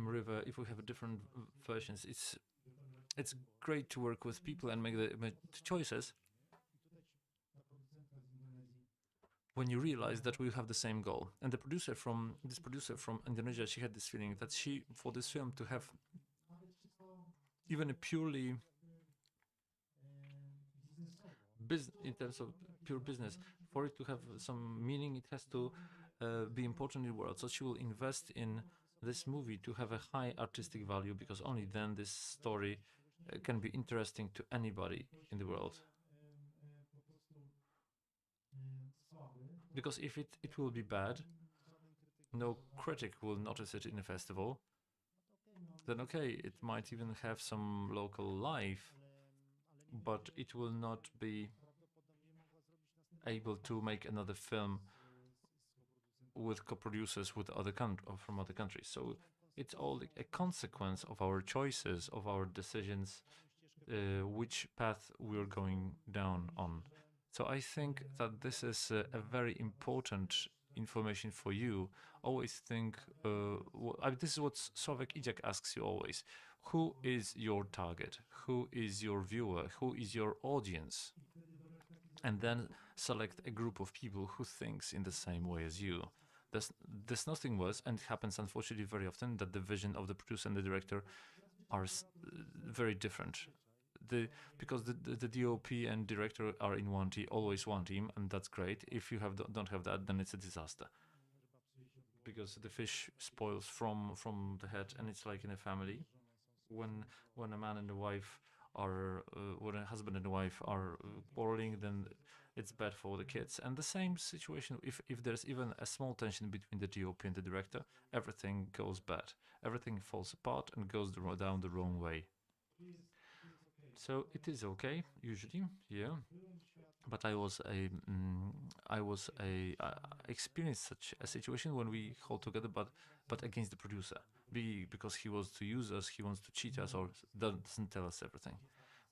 river if we have different versions. It's great to work with people and make the choices when you realize that we have the same goal. And this producer from Indonesia, she had this feeling that for this film to have even a purely in terms of pure business, for it to have some meaning, it has to be important in the world. So she will invest in this movie to have a high artistic value, because only then this story can be interesting to anybody in the world. Because if it will be bad, no critic will notice it in a festival, then okay, it might even have some local life, but it will not be able to make another film with co-producers with from other countries. So it's all a consequence of our choices, of our decisions, which path we're going down on. So I think that this is a very important information for you. Always think, this is what Sławek Idziak asks you always. Who is your target? Who is your viewer? Who is your audience? And then select a group of people who thinks in the same way as you. There's nothing worse, and it happens unfortunately very often, that the vision of the producer and the director are very different. Because the DOP and director are in always one team, and that's great. If you don't have that, then it's a disaster. Because the fish spoils from the head, and it's like in a family. When a man and a wife are when a husband and a wife are quarreling, then it's bad for the kids. And the same situation, if there's even a small tension between the DOP and the director, everything goes bad. Everything falls apart and goes down the wrong way. So it is okay usually, yeah. But I experienced such a situation when we hold together, but against the producer, because he wants to use us, he wants to cheat us, or doesn't tell us everything.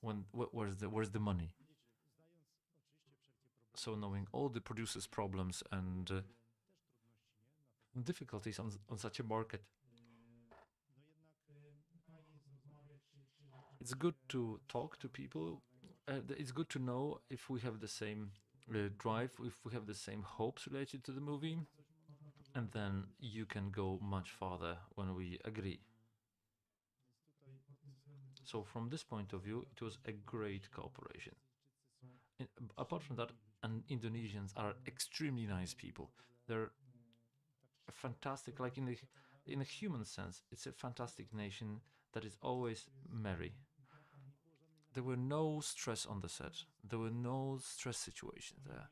Where's the money? So knowing all the producers' problems and difficulties on such a market, it's good to talk to people. It's good to know if we have the same drive, if we have the same hopes related to the movie, and then you can go much farther when we agree. So from this point of view, it was a great cooperation. Apart from that, Indonesians are extremely nice people. They're a fantastic, like in a human sense, it's a fantastic nation that is always merry. There were no stress on the set. There were no stress situations there.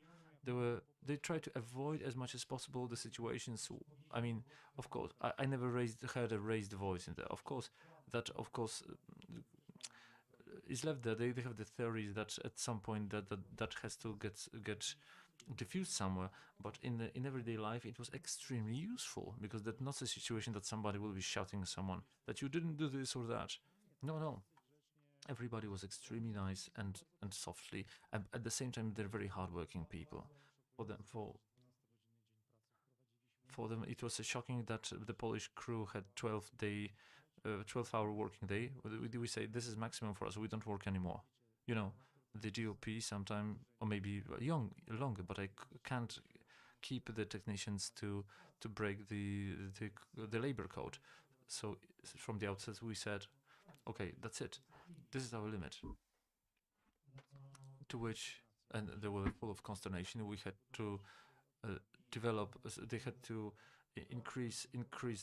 They tried to avoid as much as possible the situations. I mean, of course, I never heard a raised voice in there. Of course, that of course is left there. They have the theories that at some point that has to get diffused somewhere. But in everyday life, it was extremely useful because that's not a situation that somebody will be shouting at someone that you didn't do this or that. No, no. Everybody was extremely nice and softly, and at the same time, they're very hardworking people. For them, for them, it was shocking that the Polish crew had 12-hour working day. We say this is maximum for us. We don't work anymore. You know, the GOP sometime or maybe longer, but I can't keep the technicians to break the labor code. So from the outset, we said, okay, that's it. This is our limit. To which, and they were full of consternation. We had to uh, develop. They had to increase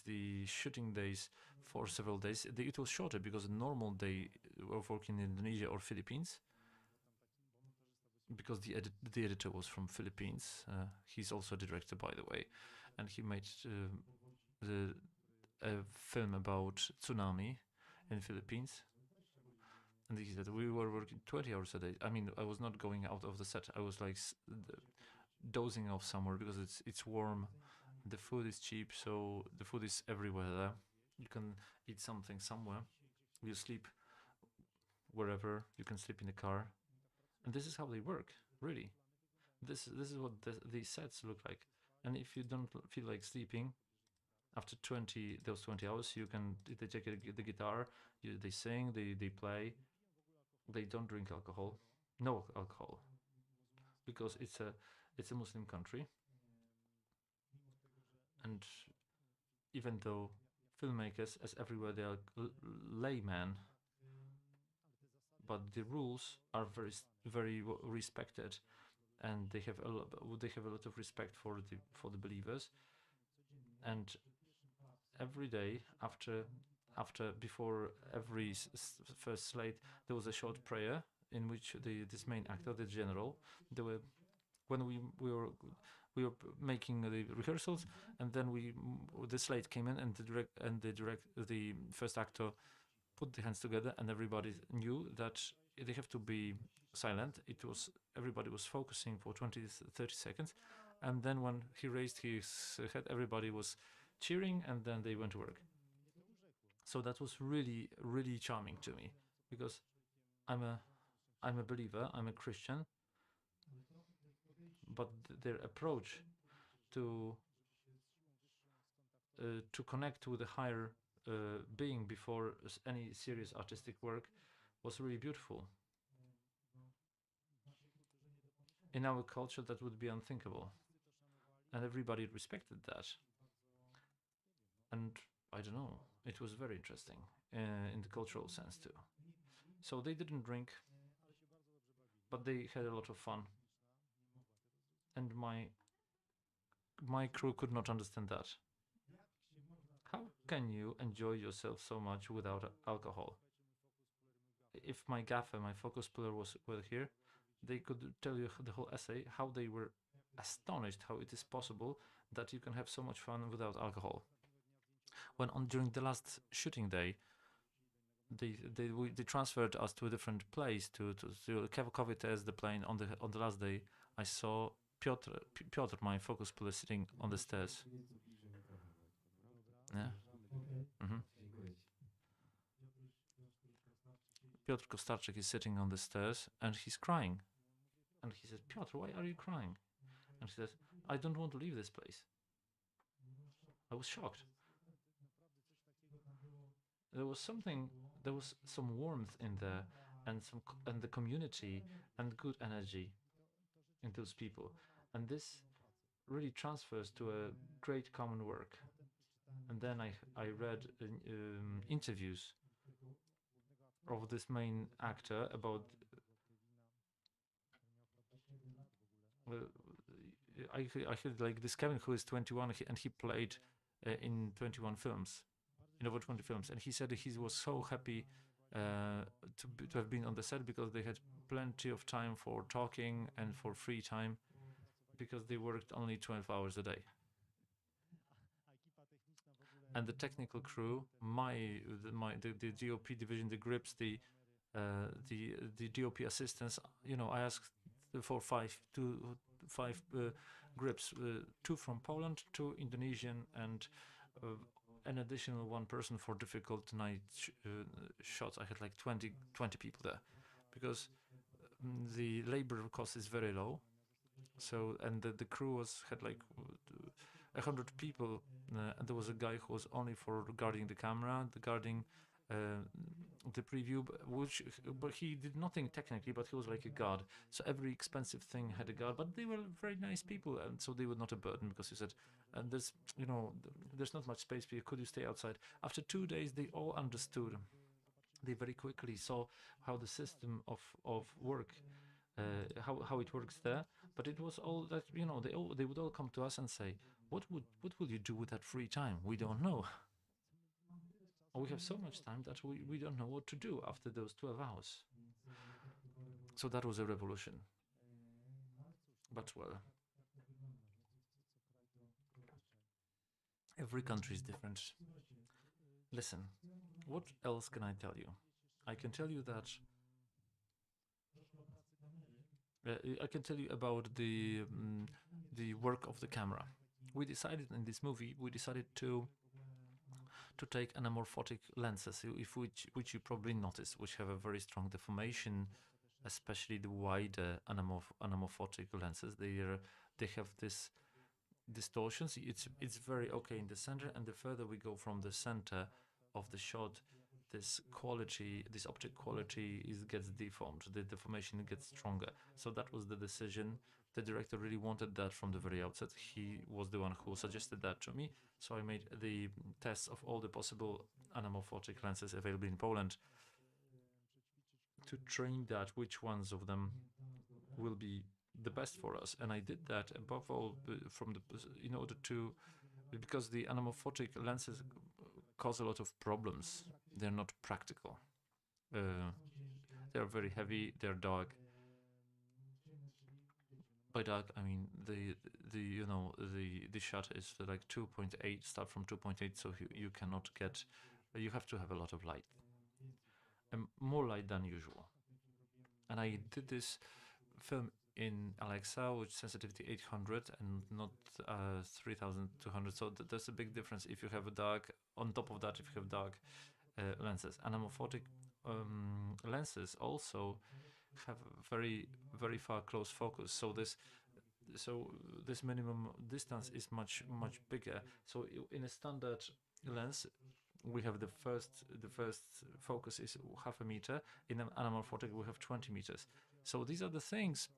the shooting days for several days. It was shorter because a normal day of working in Indonesia or Philippines, because the editor was from Philippines. He's also a director, by the way, and he made the a film about tsunami in Philippines. And he said we were working 20 hours a day. I mean, I was not going out of the set. I was like dozing off somewhere because it's warm. The food is cheap, so the food is everywhere there. You can eat something somewhere. You sleep wherever. You can sleep in the car, and this is how they work. Really, this is what these sets look like. And if you don't feel like sleeping after 20 hours, you can they take the guitar, they sing, they play. They don't drink alcohol, no alcohol, because it's a Muslim country, and even though filmmakers, as everywhere, they are laymen, but the rules are very respected, and they have a lot of respect for the believers. And every day after before every first slate, there was a short prayer in which this main actor, the general, they were when we were making the rehearsals, and then the slate came in, and the first actor put the hands together, and everybody knew that they have to be silent. Everybody was focusing for 20-30 seconds, and then when he raised his head, everybody was cheering, and then they went to work. So that was really really charming to me, because I'm a I'm a believer, I'm a Christian, but their approach to to connect with a higher being before any serious artistic work was really beautiful. In our culture, that would be unthinkable, and everybody respected that. And I don't know, it was very interesting in the cultural sense too. So they didn't drink, but they had a lot of fun, and my crew could not understand that. How can you enjoy yourself so much without alcohol? If my gaffer, my focus puller were here, they could tell you the whole essay how they were astonished how it is possible that you can have so much fun without alcohol. When on during the last shooting day, they transferred us to a different place to cover test the plane on the last day. I saw Piotr, my focus puller, sitting on the stairs. Yeah. Mm-hmm. Piotr Kostarczyk is sitting on the stairs and he's crying. And he says, Piotr, why are you crying? And he says, I don't want to leave this place. I was shocked. There was something, there was some warmth in there, and the community and good energy in those people. And this really transfers to a great common work. And then I read interviews of this main actor about I had like this Kevin who is 21 and he played in 21 films, in over 20 films, and he said he was so happy to have been on the set because they had plenty of time for talking and for free time because they worked only 12 hours a day. And the technical crew, the DOP division, the grips, the DOP assistants, I asked for five grips, two from Poland, two Indonesian, and uh, an additional one person for difficult night shots. I had like 20 people there because the labor cost is very low. So and the crew had like 100 people, and there was a guy who was only for guarding the camera, guarding uh, the preview, but he did nothing technically, but he was like a guard. So every expensive thing had a guard, but they were very nice people, and so they were not a burden because he said, and there's not much space for you. Could you stay outside? After 2 days, they all understood. They very quickly saw how the system of work how it works there. But it was all that they would all come to us and say, what will you do with that free time? We don't know. We have so much time that we don't know what to do after those 12 hours. So that was a revolution. But well, every country is different. Listen, what else can I tell you? I can tell you that I can tell you about the work of the camera. We decided in this movie, we decided to take anamorphotic lenses, which you probably noticed, which have a very strong deformation, especially the wider anamorphotic lenses. They have this distortions. It's very okay in the center, and the further we go from the center of the shot, this object quality gets deformed. The deformation gets stronger. So that was the decision. The director really wanted that from the very outset. He was the one who suggested that to me. So I made the tests of all the possible anamorphotic lenses available in Poland to train that which ones of them will be the best for us. And I did that above all in order to, because the anamorphotic lenses cause a lot of problems. They're not practical. They're very heavy. They're dark. By dark, I mean the shutter is like 2.8. Start from 2.8, so you cannot get. You have to have a lot of light, and more light than usual. And I did this film in Alexa, which sensitivity 800 and not 3200. So there's a big difference if you have a dark. On top of that, if you have dark lenses, anamorphotic lenses also have very very far close focus. So this minimum distance is much bigger. So in a standard lens, we have the first focus is half a meter. In an anamorphotic, we have 20 meters. So these are the things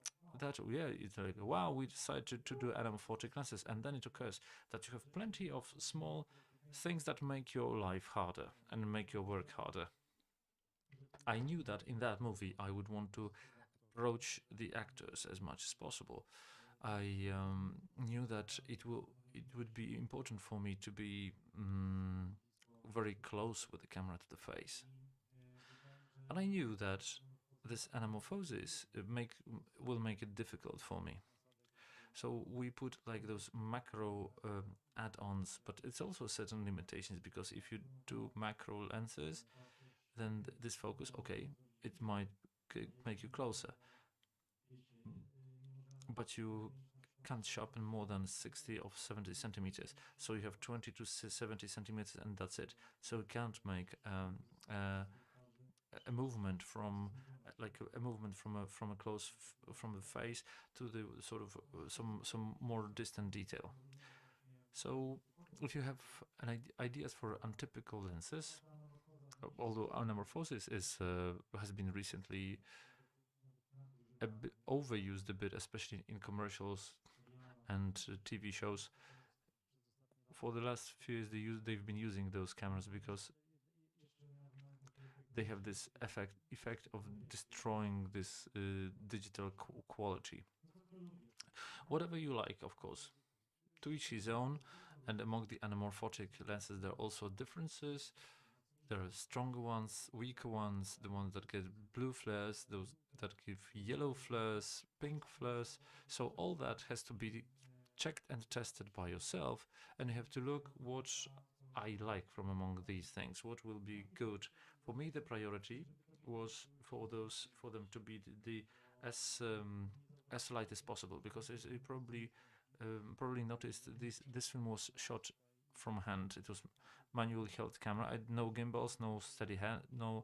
that it's like wow, we decided to do anamorphotic lenses, and then it occurs that you have plenty of small things that make your life harder and make your work harder. I knew that in that movie I would want to approach the actors as much as possible. I knew that it would be important for me to be very close with the camera to the face, and I knew that this anamorphosis will make it difficult for me. So we put like those macro add-ons, but it's also certain limitations because if you do macro lenses, then this focus, okay, it might make you closer, but you can't sharpen more than 60 or 70 centimeters. So you have 20 to 70 centimeters, and that's it. So you can't make a movement from from a close from the face to the sort of some more distant detail. So if you have ideas for untypical lenses, although anamorphosis has been recently a bit overused a bit, especially in commercials and TV shows. For the last few years, they've been using those cameras because they have this effect of destroying this digital quality. Whatever you like, of course. To each his own, and among the anamorphotic lenses there are also differences. There are stronger ones, weaker ones, the ones that get blue flares, those that give yellow flares, pink flares. So all that has to be checked and tested by yourself, and you have to look what I like from among these things, what will be good. For me, the priority was for them to be the as as light as possible, because as you probably noticed, this film was shot from hand. It was manually held camera. I had no gimbals, no steady hand, uh,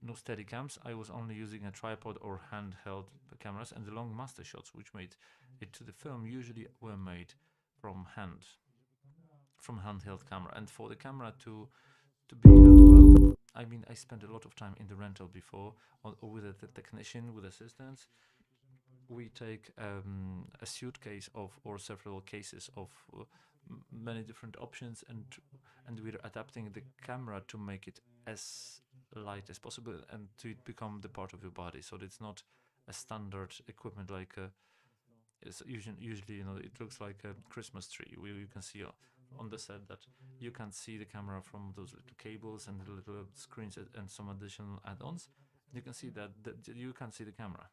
no steady cams. I was only using a tripod or handheld cameras, and the long master shots which made it to the film usually were made from handheld camera. And for the camera to be held well, I mean, I spent a lot of time in the rental before, or with a technician, with assistants. We take a suitcase of, or several cases of many different options, and we're adapting the camera to make it as light as possible and to become the part of your body, so it's not a standard equipment like it's usually it looks like a Christmas tree where you can see on the set that you can see the camera from those little cables and the little screens and some additional add-ons. You can see that you can see the camera.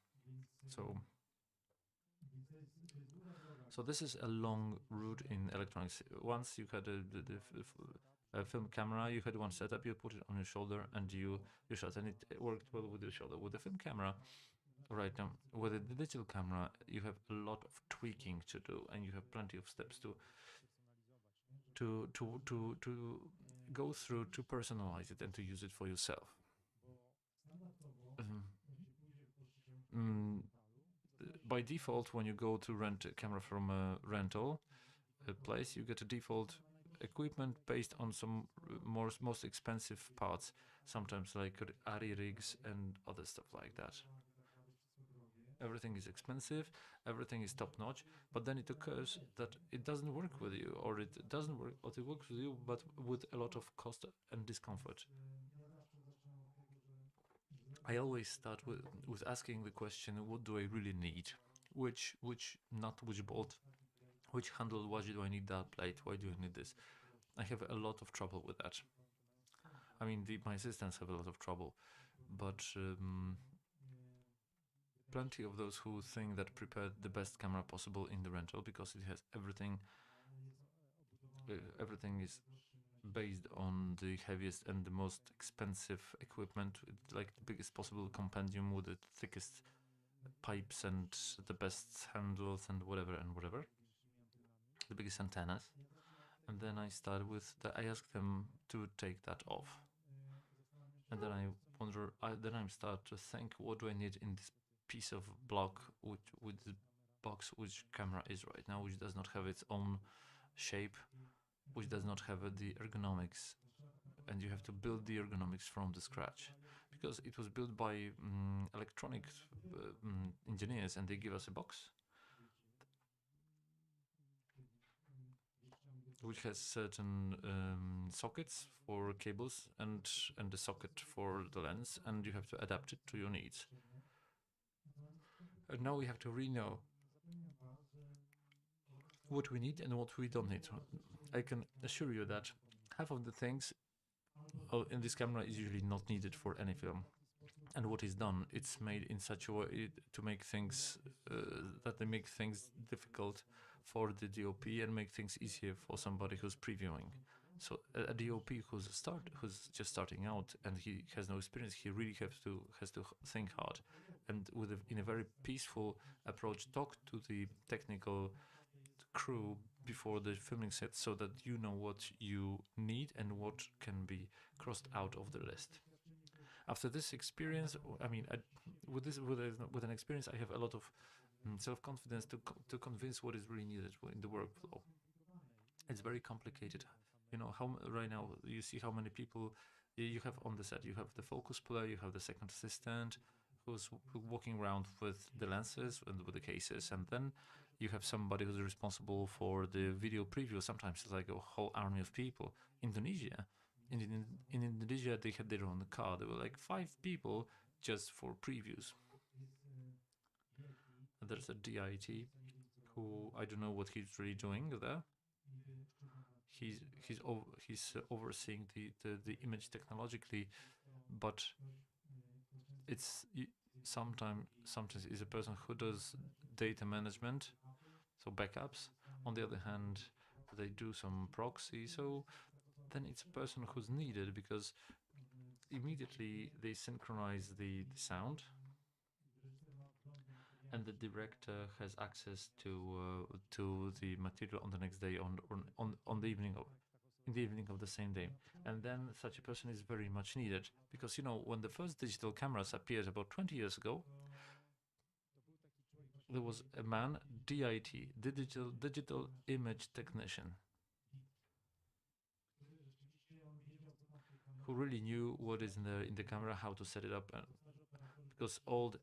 So this is a long route in electronics. Once you had a film camera, you had one setup, you put it on your shoulder and you shot, and it worked well with your shoulder. With the film camera, right now, with a digital camera, you have a lot of tweaking to do, and you have plenty of steps to go through to personalize it and to use it for yourself. Um, mm, by default, when you go to rent a camera from a rental place, you get a default equipment based on some most expensive parts, sometimes like ARRI rigs and other stuff like that. Everything is expensive, everything is top notch, but then it occurs that it doesn't work with you, or it doesn't work, or it works with you, but with a lot of cost and discomfort. I always start with asking the question, what do I really need? Which nut, which bolt, which handle, why do I need that plate? Why do I need this? I have a lot of trouble with that. I mean, my assistants have a lot of trouble, but plenty of those who think that prepared the best camera possible in the rental because it has everything. Everything is based on the heaviest and the most expensive equipment, like the biggest possible compendium with the thickest pipes and the best handles and whatever, the biggest antennas. And then I start with I ask them to take that off, and then I wonder. Then I start to think, what do I need in this piece of block, which with the box which camera is right now, which does not have its own shape, which does not have the ergonomics, and you have to build the ergonomics from the scratch, because it was built by electronic engineers, and they give us a box which has certain sockets for cables and the socket for the lens, and you have to adapt it to your needs. And now we have to know what we need and what we don't need. I can assure you that half of the things in this camera is usually not needed for any film. And what is done, it's made in such a way to make things that they make things difficult for the DOP and make things easier for somebody who's previewing. So a DOP who's just starting out and he has no experience, he really has to think hard, and in a very peaceful approach, talk to the technical crew before the filming set, so that you know what you need and what can be crossed out of the list. After this experience, I mean, with an experience, I have a lot of self-confidence to convince what is really needed in the workflow. It's very complicated. You know how right now you see how many people you have on the set. You have the focus puller, you have the second assistant who's walking around with the lenses and with the cases, and then you have somebody who's responsible for the video preview. Sometimes it's like a whole army of people. Indonesia, in Indonesia, they had their own car. There were like 5 people just for previews. There's a DIT who I don't know what he's really doing there. He's overseeing the image technologically, but it's sometimes is a person who does data management, so backups. On the other hand, they do some proxy, so then it's a person who's needed because immediately they synchronize the sound, and the director has access to the material on the next day on the evening of in the evening of the same day. And then such a person is very much needed because when the first digital cameras appeared about 20 years ago, there was a man, DIT, digital image technician, who really knew what is in the camera, how to set it up, because old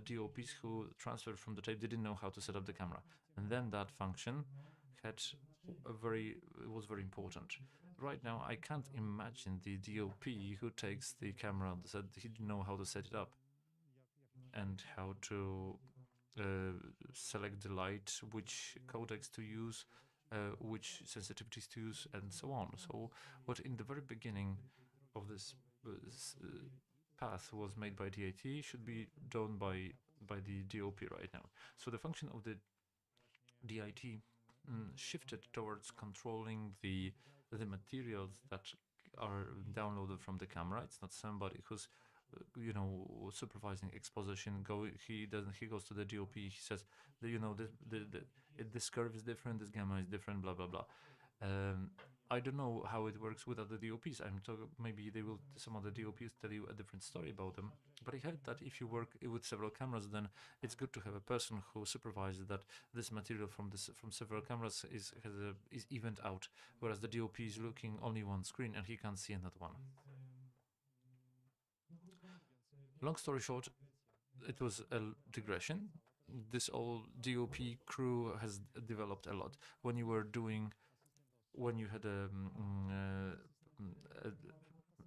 DOPs who transferred from the tape didn't know how to set up the camera, and then that function had was very important. Right now, I can't imagine the DOP who takes the camera and said he didn't know how to set it up and how to select the light, which codecs to use, which sensitivities to use, and so on. So, what in the very beginning of this path was made by DIT should be done by the DOP right now. So the function of the DIT shifted towards controlling the materials that are downloaded from the camera. It's not somebody who's supervising exposition. He doesn't. He goes to the DOP. He says, this curve is different. This gamma is different. Blah blah blah. I don't know how it works with other DOPs. Maybe some other DOPs tell you a different story about them. But I heard that if you work with several cameras, then it's good to have a person who supervises that this material from several cameras is evened out, whereas the DOP is looking only one screen and he can't see another one. Long story short, it was a digression. This old DOP crew has developed a lot. When you had an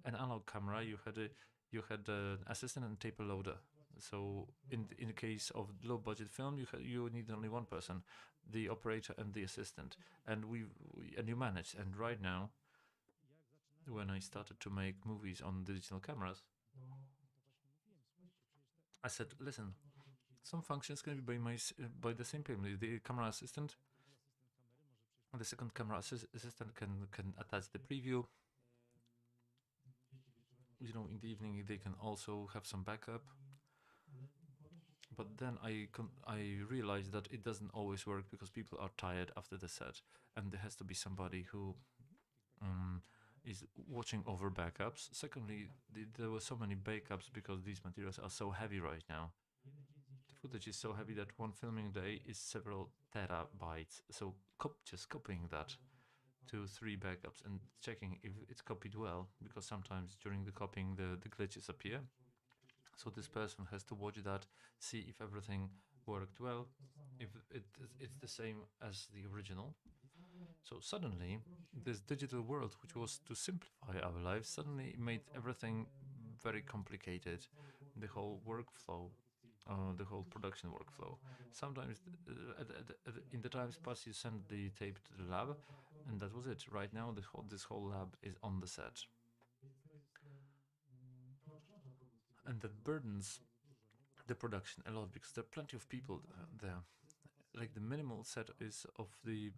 analog camera, you had an assistant and tape loader. So in the case of low budget film, you need only one person, the operator and the assistant, and you manage. And right now, when I started to make movies on digital cameras, I said, listen, some functions can be by the same people. The camera assistant, the second camera assistant can attach the preview. In the evening they can also have some backup. But then I realized that it doesn't always work because people are tired after the set, and there has to be somebody who is watching over backups. Secondly, there were so many backups because these materials are so heavy right now. The footage is so heavy that one filming day is several terabytes. So just copying that to 3 backups and checking if it's copied well, because sometimes during the copying the glitches appear. So this person has to watch that, see if everything worked well, if it's the same as the original. So suddenly, this digital world, which was to simplify our lives, suddenly made everything very complicated. The whole workflow, the whole production workflow. Sometimes, in the times past, you send the tape to the lab, and that was it. Right now, this whole lab is on the set, and that burdens the production a lot because there are plenty of people there. Like the minimal set is of the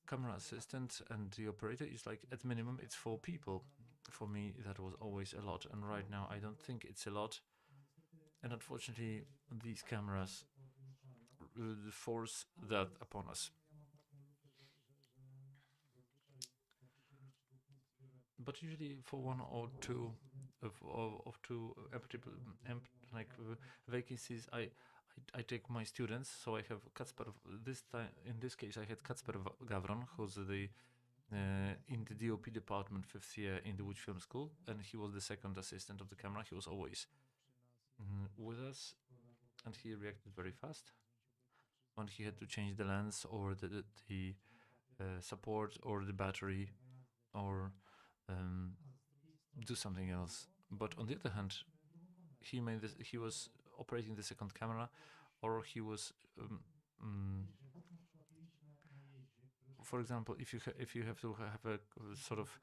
camera assistant and the operator is like at minimum it's 4 people. For me, that was always a lot, and right now I don't think it's a lot. And unfortunately, these cameras force that upon us. But usually, for 1 or 2 of 2 vacancies, I take my students. So I have Kacper. This time, in this case, I had Kacper Gavron, who's the in the DOP department 5th year in the Łódź Film School, and he was the second assistant of the camera. He was always with us, and he reacted very fast when he had to change the lens or the support or the battery or do something else. But on the other hand, he was operating the second camera or he was mm, for example, if you have to have a sort of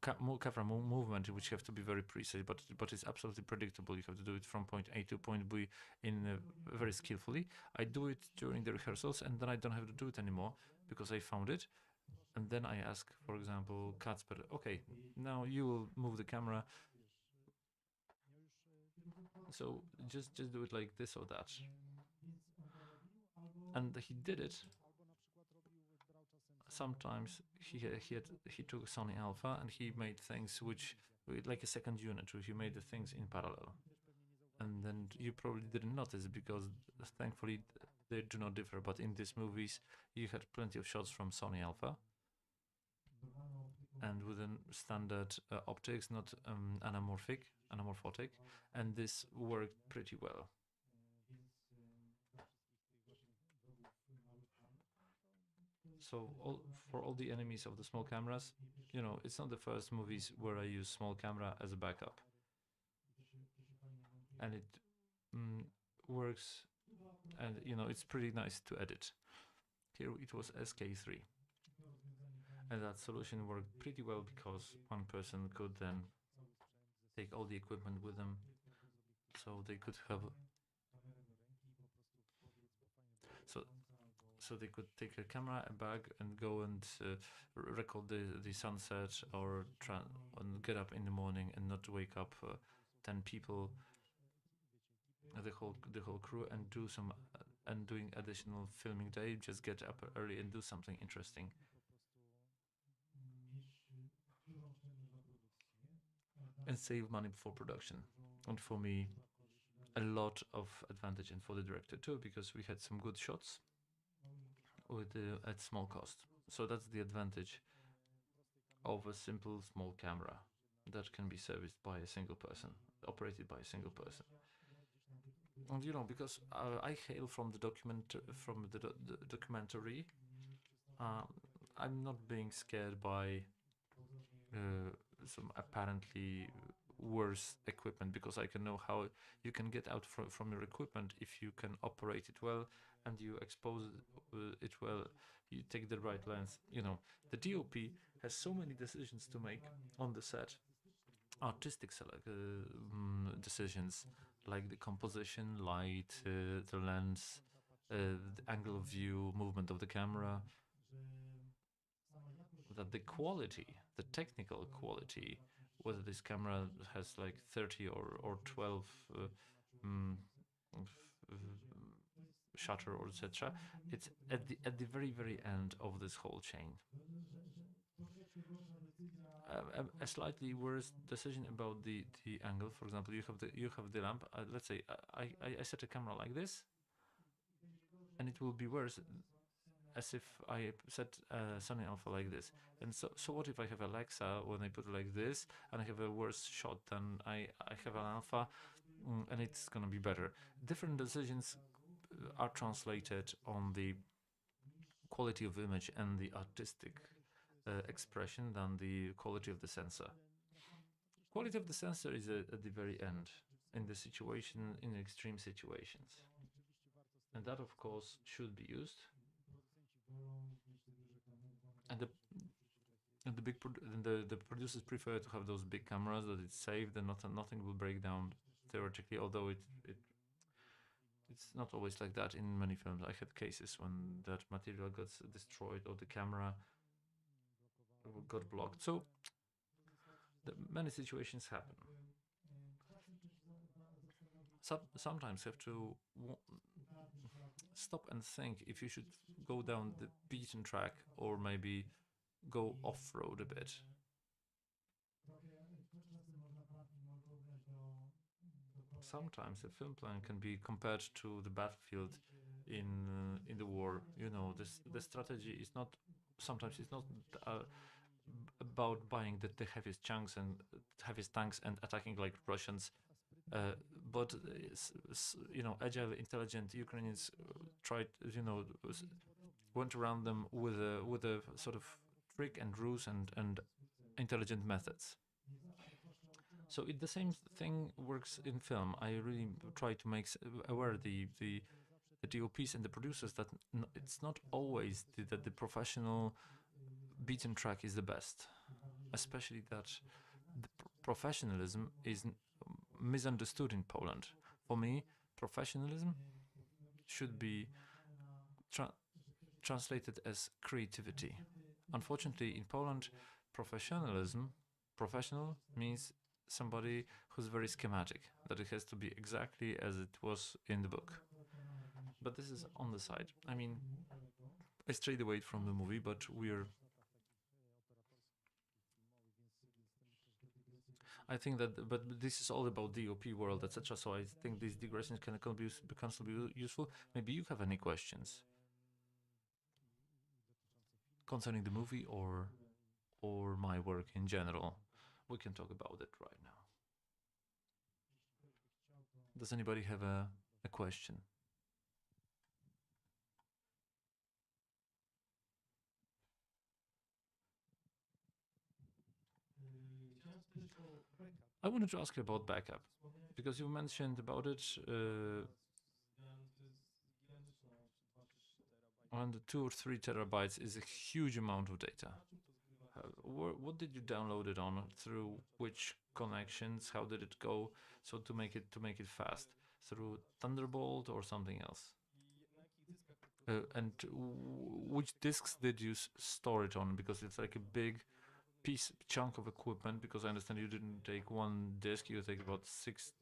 camera movement which have to be very precise, but it's absolutely predictable. You have to do it from point A to point B in very skillfully. I do it during the rehearsals, and then I don't have to do it anymore because I found it. And then I ask, for example, Kacper, okay, now you will move the camera. So just do it like this or that. And he did it. Sometimes he took Sony Alpha and he made things which like a second unit. He made the things in parallel, and then you probably didn't notice because thankfully they do not differ. But in these movies, you had plenty of shots from Sony Alpha, and within standard optics, not anamorphic, and this worked pretty well. So for all the enemies of the small cameras, it's not the first movies where I use small camera as a backup, and it works, and it's pretty nice to edit. Here it was SK3, and that solution worked pretty well because one person could then take all the equipment with them, so they could have so they could take a camera, a bag, and go and record the sunset, or and get up in the morning and not wake up 10 people, the whole crew, and do some and doing additional filming day. Just get up early and do something interesting. And save money for production. And for me, a lot of advantage, and for the director too, because we had some good shots with at small cost. So that's the advantage of a simple small camera that can be serviced by a single person, operated by a single person. And because I hail from the documentary, I'm not being scared by some apparently worse equipment, because I can know how you can get out from your equipment if you can operate it well and you expose it well, you take the right lens. The DOP has so many decisions to make on the set, artistic decisions, like the composition, light, the lens, the angle of view, movement of the camera, that the quality, the technical quality, whether this camera has like 30 or 12 shutter or etc., it's at the very very end of this whole chain. A slightly worse decision about the angle. For example, you have the lamp. Let's say I set a camera like this, and it will be worse as if I set Sony Alpha like this. And so what if I have Alexa when I put it like this, and I have a worse shot than I have an Alpha, and it's gonna be better. Different decisions are translated on the quality of image and the artistic expression than the quality of the sensor. Quality of the sensor is at the very end, in the situation, in extreme situations, and that of course should be used. And the producers prefer to have those big cameras, that it's safe, that nothing will break down theoretically, although it's not always like that in many films. I had cases when that material got destroyed or the camera got blocked. So many situations happen. Sometimes you have to stop and think if you should go down the beaten track or maybe go off-road a bit. Sometimes a film plan can be compared to the battlefield in the war. The strategy is not, sometimes it's not about buying the heaviest chunks and heaviest tanks and attacking like Russians, but agile, intelligent Ukrainians tried, went around them with a sort of trick and ruse and intelligent methods. So the same thing works in film. I really try to make aware the the DOPs and the producers that it's not always that the professional beaten track is the best, especially that the professionalism is misunderstood in Poland. For me, professionalism should be tra- translated as creativity. Unfortunately, in Poland, professional means somebody who's very schematic, that it has to be exactly as it was in the book. But this is on the side. I mean, I strayed away from the movie, but I think that, but this is all about DOP world, etc. So I think these digressions can still be useful. Maybe you have any questions concerning the movie or my work in general. We can talk about it right now. Does anybody have a question? I wanted to ask you about backup because you mentioned about it. On the 2 or 3 terabytes is a huge amount of data. What did you download it on? Through which connections? How did it go? So to make it fast, through Thunderbolt or something else? And which disks did you store it on? Because it's like a big chunk of equipment. Because I understand you didn't take one disk; you take about 6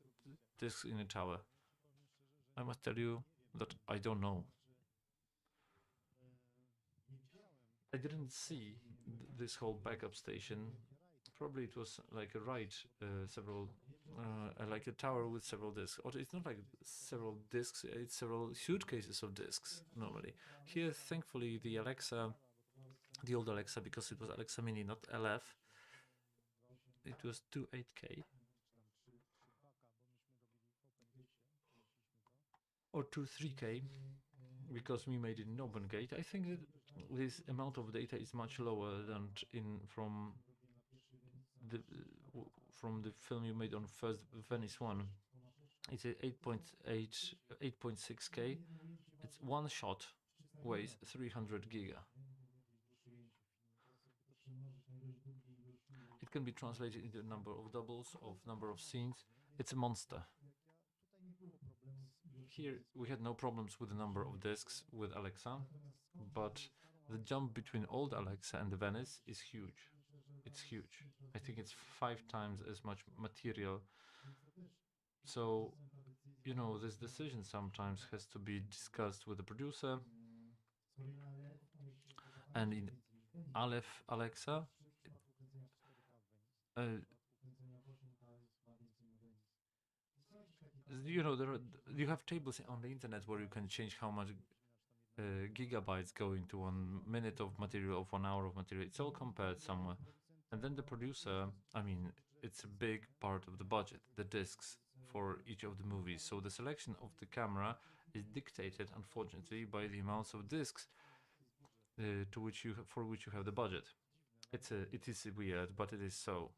disks in a tower. I must tell you that I don't know. I didn't see this whole backup station. Probably it was like a ride, several, like a tower with several disks. Or it's not like several disks; it's several suitcases of disks normally. Here, thankfully, the old Alexa, because it was Alexa Mini, not LF. It was 28K or 23K because we made it in open gate. I think that this amount of data is much lower than in the from the film you made on first Venice one. It's a 8.8 8.6K. It's one shot weighs 300 giga. It can be translated into a number of doubles of number of scenes. It's a monster. Here we had no problems with the number of disks with Alexa, but the jump between old Alexa and the Venice is huge. It's huge. I think it's 5 times as much material. So, this decision sometimes has to be discussed with the producer. And in Aleph Alexa, uh, you have tables on the internet where you can change how much gigabytes go into 1 minute of material, of 1 hour of material. It's all compared somewhere. And then the producer, I mean, it's a big part of the budget, the discs for each of the movies. So the selection of the camera is dictated, unfortunately, by the amounts of discs for which you have the budget. It is weird, but it is so.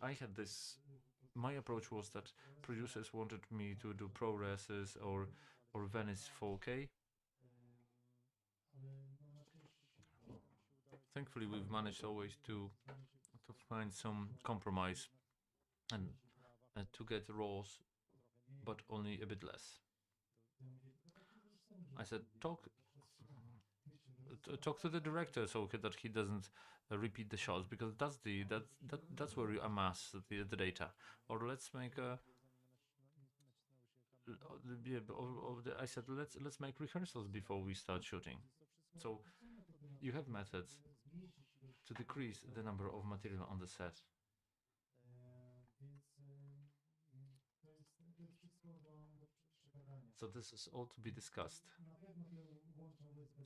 I had this. My approach was that producers wanted me to do ProRes or Venice 4K. Thankfully, we've managed always to find some compromise and to get RAWs, but only a bit less. I said, talk to the director so that he doesn't repeat the shots, because that's where you amass the data. Or let's make a yeah, I said let's make rehearsals before we start shooting. So you have methods to decrease the number of material on the set. So this is all to be discussed.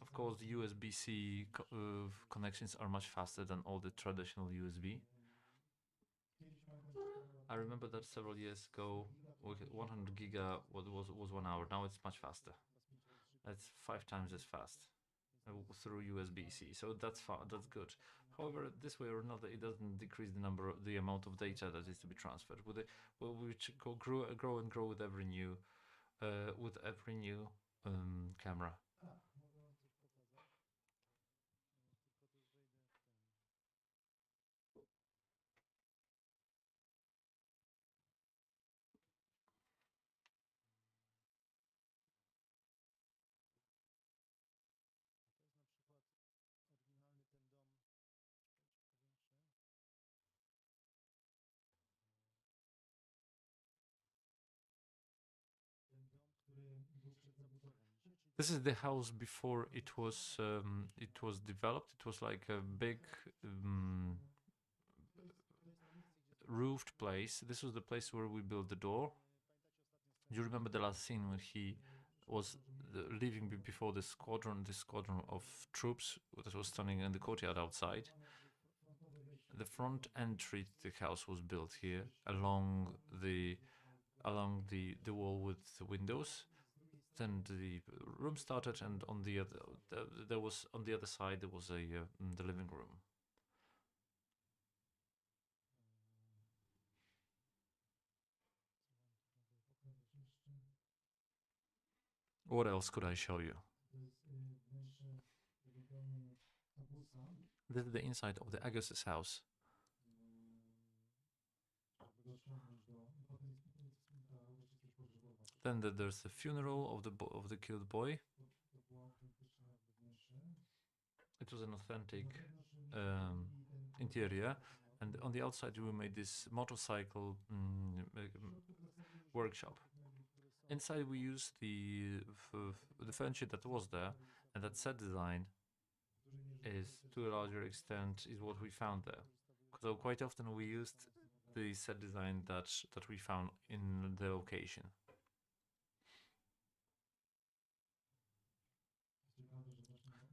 Of course, the USB-C connections are much faster than all the traditional USB. I remember that several years ago, 100 giga was 1 hour. Now it's much faster. It's 5 times as fast through USB-C. So that's good. However, this way or another, it doesn't decrease the amount of data that is to be transferred. Which grow and grow with every new with every new camera. This is the house before it was developed. It was like a big um, roofed place. This was the place where we built the door. Do you remember the last scene when he was leaving before the squadron of troops that was standing in the courtyard outside? The front entry to the house was built here along the wall with the windows. Then the room started, and on the other there was on the other side there was the living room. What else could I show you? This is the inside of the Agus's house. Then there's the funeral of the killed boy. It was an authentic interior, and on the outside we made this motorcycle workshop. Inside we used the furniture that was there, and that set design is to a larger extent is what we found there. So quite often we used the set design that we found in the location.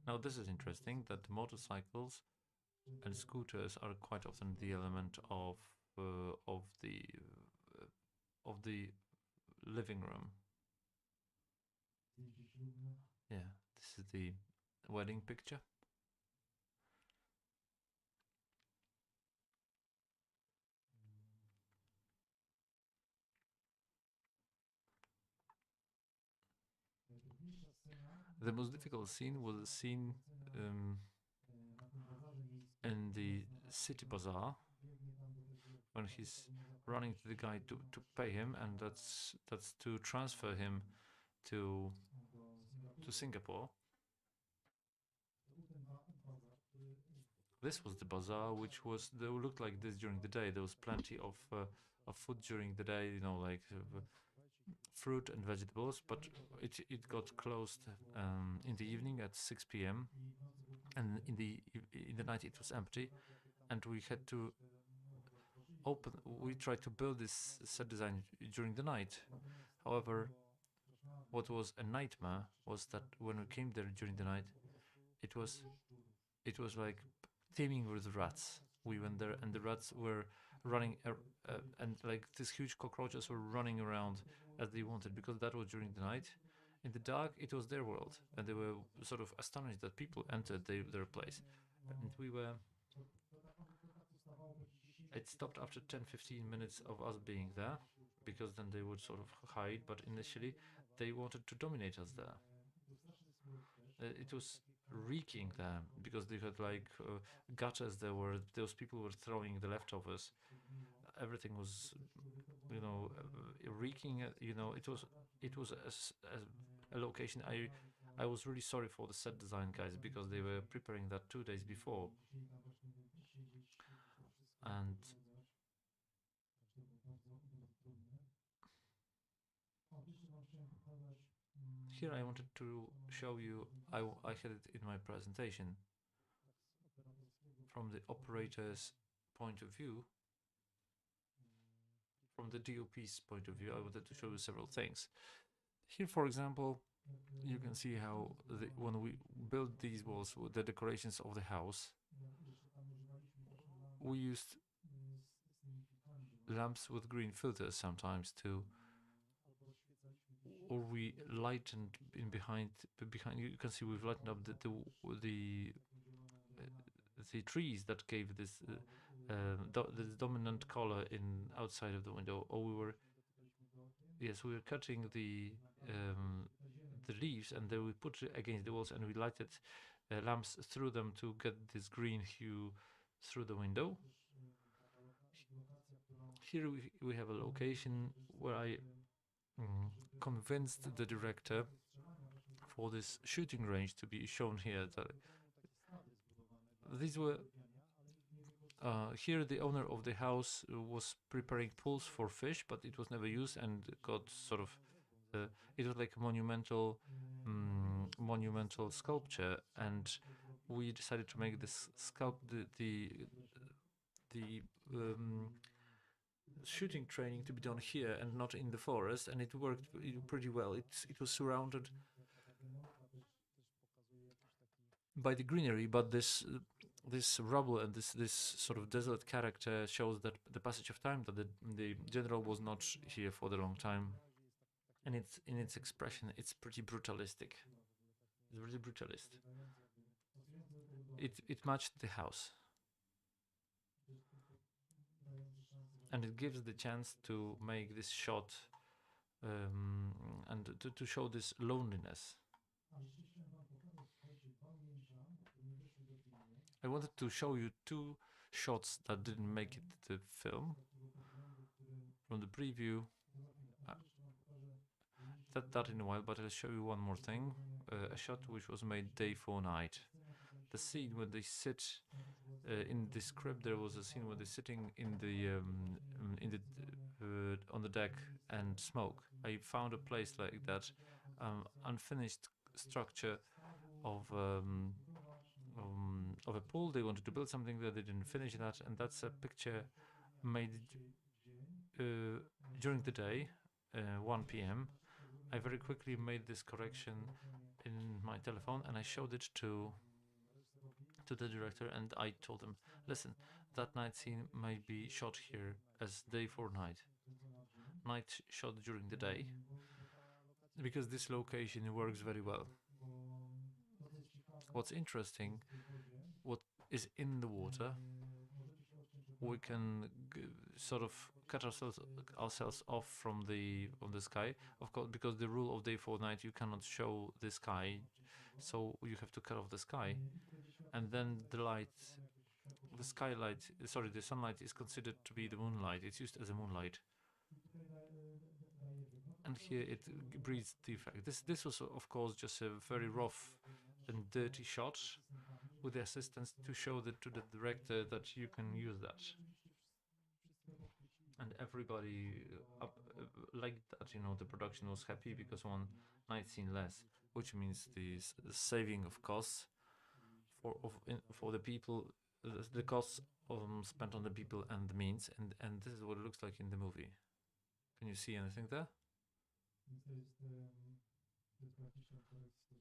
Now this is interesting that motorcycles and scooters are quite often the element of the living room. Yeah, this is the wedding picture. The most difficult scene was the scene um, in the city bazaar when he's running to the guy to pay him, and that's to transfer him to Singapore. This was the bazaar, which was they looked like this during the day. There was plenty of food during the day, like fruit and vegetables, but it got closed in the evening at 6 p.m. and in the night it was empty, and we had to open. We tried to build this set design during the night. However, what was a nightmare was that when we came there during the night, it was like teeming with rats. We went there, and the rats were running, and like these huge cockroaches were running around as they wanted, because that was during the night. In the dark, it was their world, and they were sort of astonished that people entered their place. And we were. It stopped after 10-15 minutes of us being there, because then they would sort of hide, but initially they wanted to dominate us there. It was reeking there because they had like gutters. Those people were throwing the leftovers. Everything was, reeking. It was a location. I was really sorry for the set design guys because they were preparing that 2 days before, and here I wanted to show you. I had it in my presentation from the operator's point of view. From the DOP's point of view, I wanted to show you several things. Here, for example, you can see how when we built these walls with the decorations of the house, we used lamps with green filters sometimes too, or we lightened in behind. You can see we've lightened up the trees that gave this the dominant color in outside of the window. Or we were cutting the the leaves, and then we put it against the walls, and we lighted lamps through them to get this green hue through the window. Here we have a location where I convinced the director for this shooting range to be shown here. These were here the owner of the house was preparing pools for fish, but it was never used and got sort of it was like a monumental sculpture, and we decided to make this the shooting training to be done here and not in the forest, and it worked pretty well. It was surrounded by the greenery, but this rubble and this sort of desolate character shows that the passage of time, that the general was not here for the long time, and it's in its expression, it's pretty brutalistic. It's really brutalist. It matched the house, and it gives the chance to make this shot and to show this loneliness. I wanted to show you two shots that didn't make it to the film from the preview. That in a while, but I'll show you one more thing. A shot which was made day for night. The scene where they sit in the script. There was a scene where they're sitting in the on the deck and smoke. I found a place like that, unfinished structure of a pool. They wanted to build something there. They didn't finish that, and that's a picture made during the day, 1 p.m. I very quickly made this correction in my telephone, and I showed it to the director, and I told him, listen, that night scene might be shot here as day for night shot during the day, because this location works very well. What's interesting, what is in the water, we can sort of cut ourselves off from the sky, of course, because the rule of day for night, you cannot show the sky, so you have to cut off the sky, and then the sunlight is considered to be the moonlight. It's used as a moonlight, and here it breeds the effect. This was of course just a very rough and dirty shot with the assistance to show to the director that you can use that, and everybody liked that. The production was happy because one night scene less, which means the saving of costs for the people, the costs spent on the people and the means, and this is what it looks like in the movie. Can you see anything there?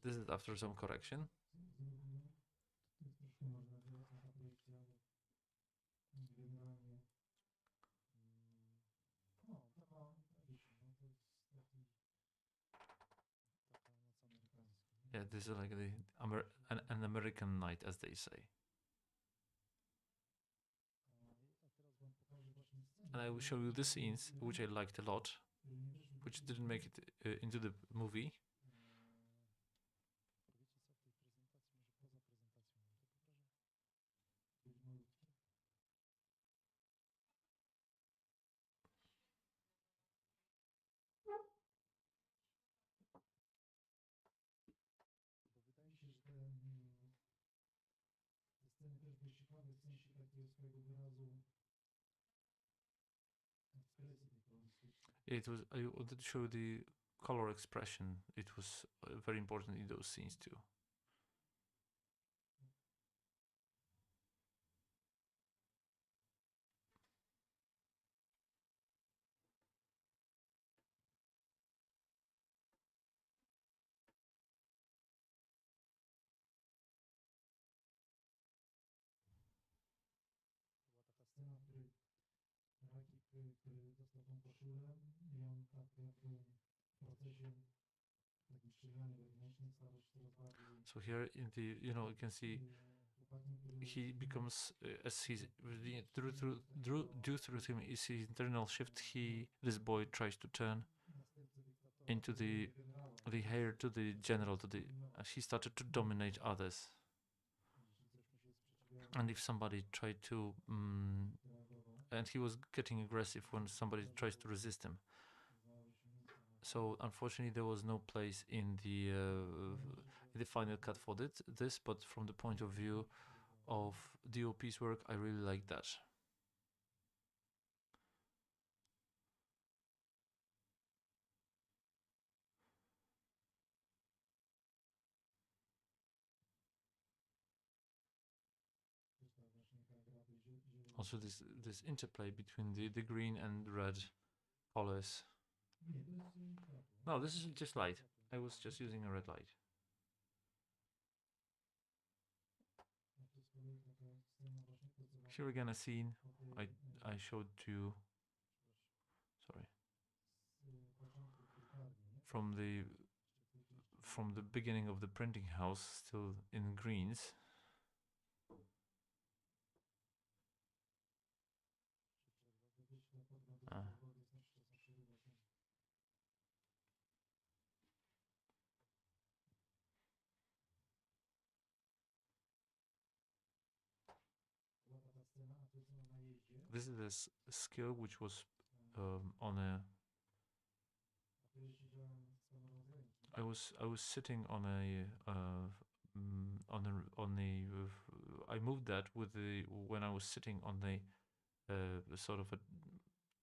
This is after some correction. Yeah, this is like an American night, as they say. And I will show you the scenes which I liked a lot, which didn't make it into the movie. It was. I wanted to show the color expression. It was very important in those scenes too. So here in the, you can see he becomes as he's due through him is his internal shift. This boy tries to turn into the the heir to the general, to the he started to dominate others. And if somebody tried to, and he was getting aggressive when somebody tries to resist him. So unfortunately, there was no place in the final cut for this. But from the point of view of DOP's work, I really like that. Also, this interplay between the green and red colors. No, this is just light. I was just using a red light. Here again a scene I showed you. Sorry. From the beginning of the printing house, still in greens. Uh, this is a skill which was on a. I was sitting on a I moved that with the when I was sitting on the sort of a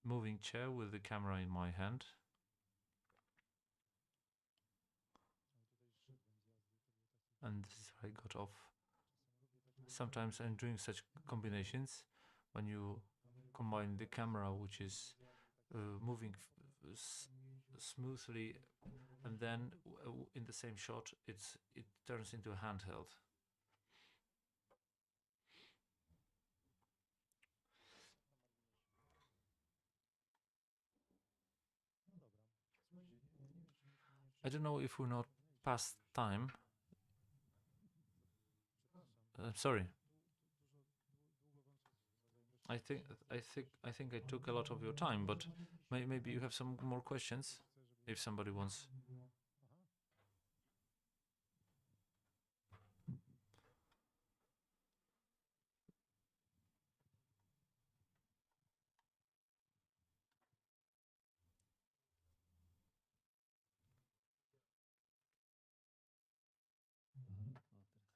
moving chair with the camera in my hand. And this is how I got off. Sometimes I'm doing such combinations when you combine the camera, which is moving smoothly, and then in the same shot, it turns into a handheld. I don't know if we're not past time. Sorry. I think I took a lot of your time, but maybe you have some more questions if somebody wants.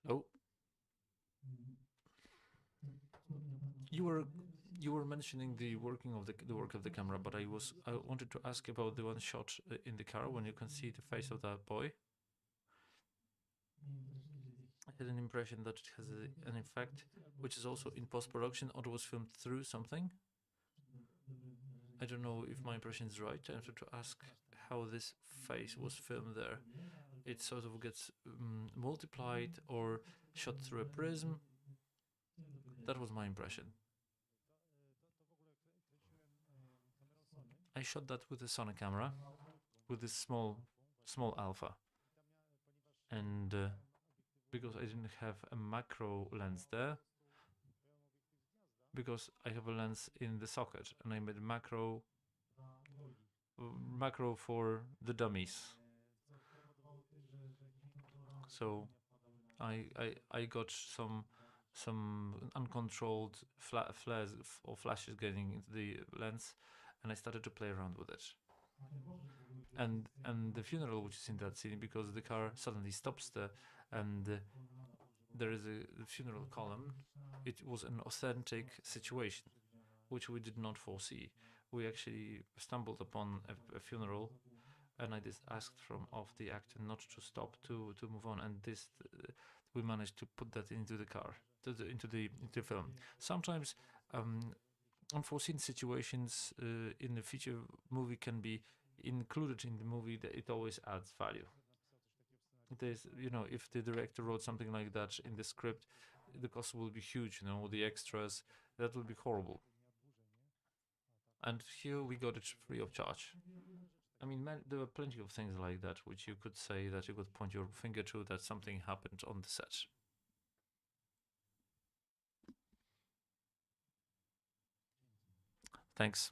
Oh, you were you were mentioning the working of the work of the camera, but I wanted to ask about the one shot in the car when you can see the face of that boy. I had an impression that it has an effect which is also in post production or was filmed through something. I don't know if my impression is right. I wanted to ask how this face was filmed there. It sort of gets multiplied or shot through a prism. That was my impression. I shot that with a Sony camera, with this small alpha, and because I didn't have a macro lens there, because I have a lens in the socket, and I made macro for the dummies. So I got some uncontrolled flares or flashes getting into the lens, and I started to play around with it. And the funeral which is in that scene, because the car suddenly stops there and there is a funeral column. It was an authentic situation which we did not foresee. We actually stumbled upon a funeral, and I just asked of the actor not to stop, to move on, and this we managed to put that into the car, into the film. Sometimes unforeseen situations in the feature movie can be included in the movie. That it always adds value. There's, if the director wrote something like that in the script, the cost will be huge. The extras, that would be horrible. And here we got it free of charge. I mean, there were plenty of things like that which you could say, that you could point your finger to, that something happened on the set. Thanks.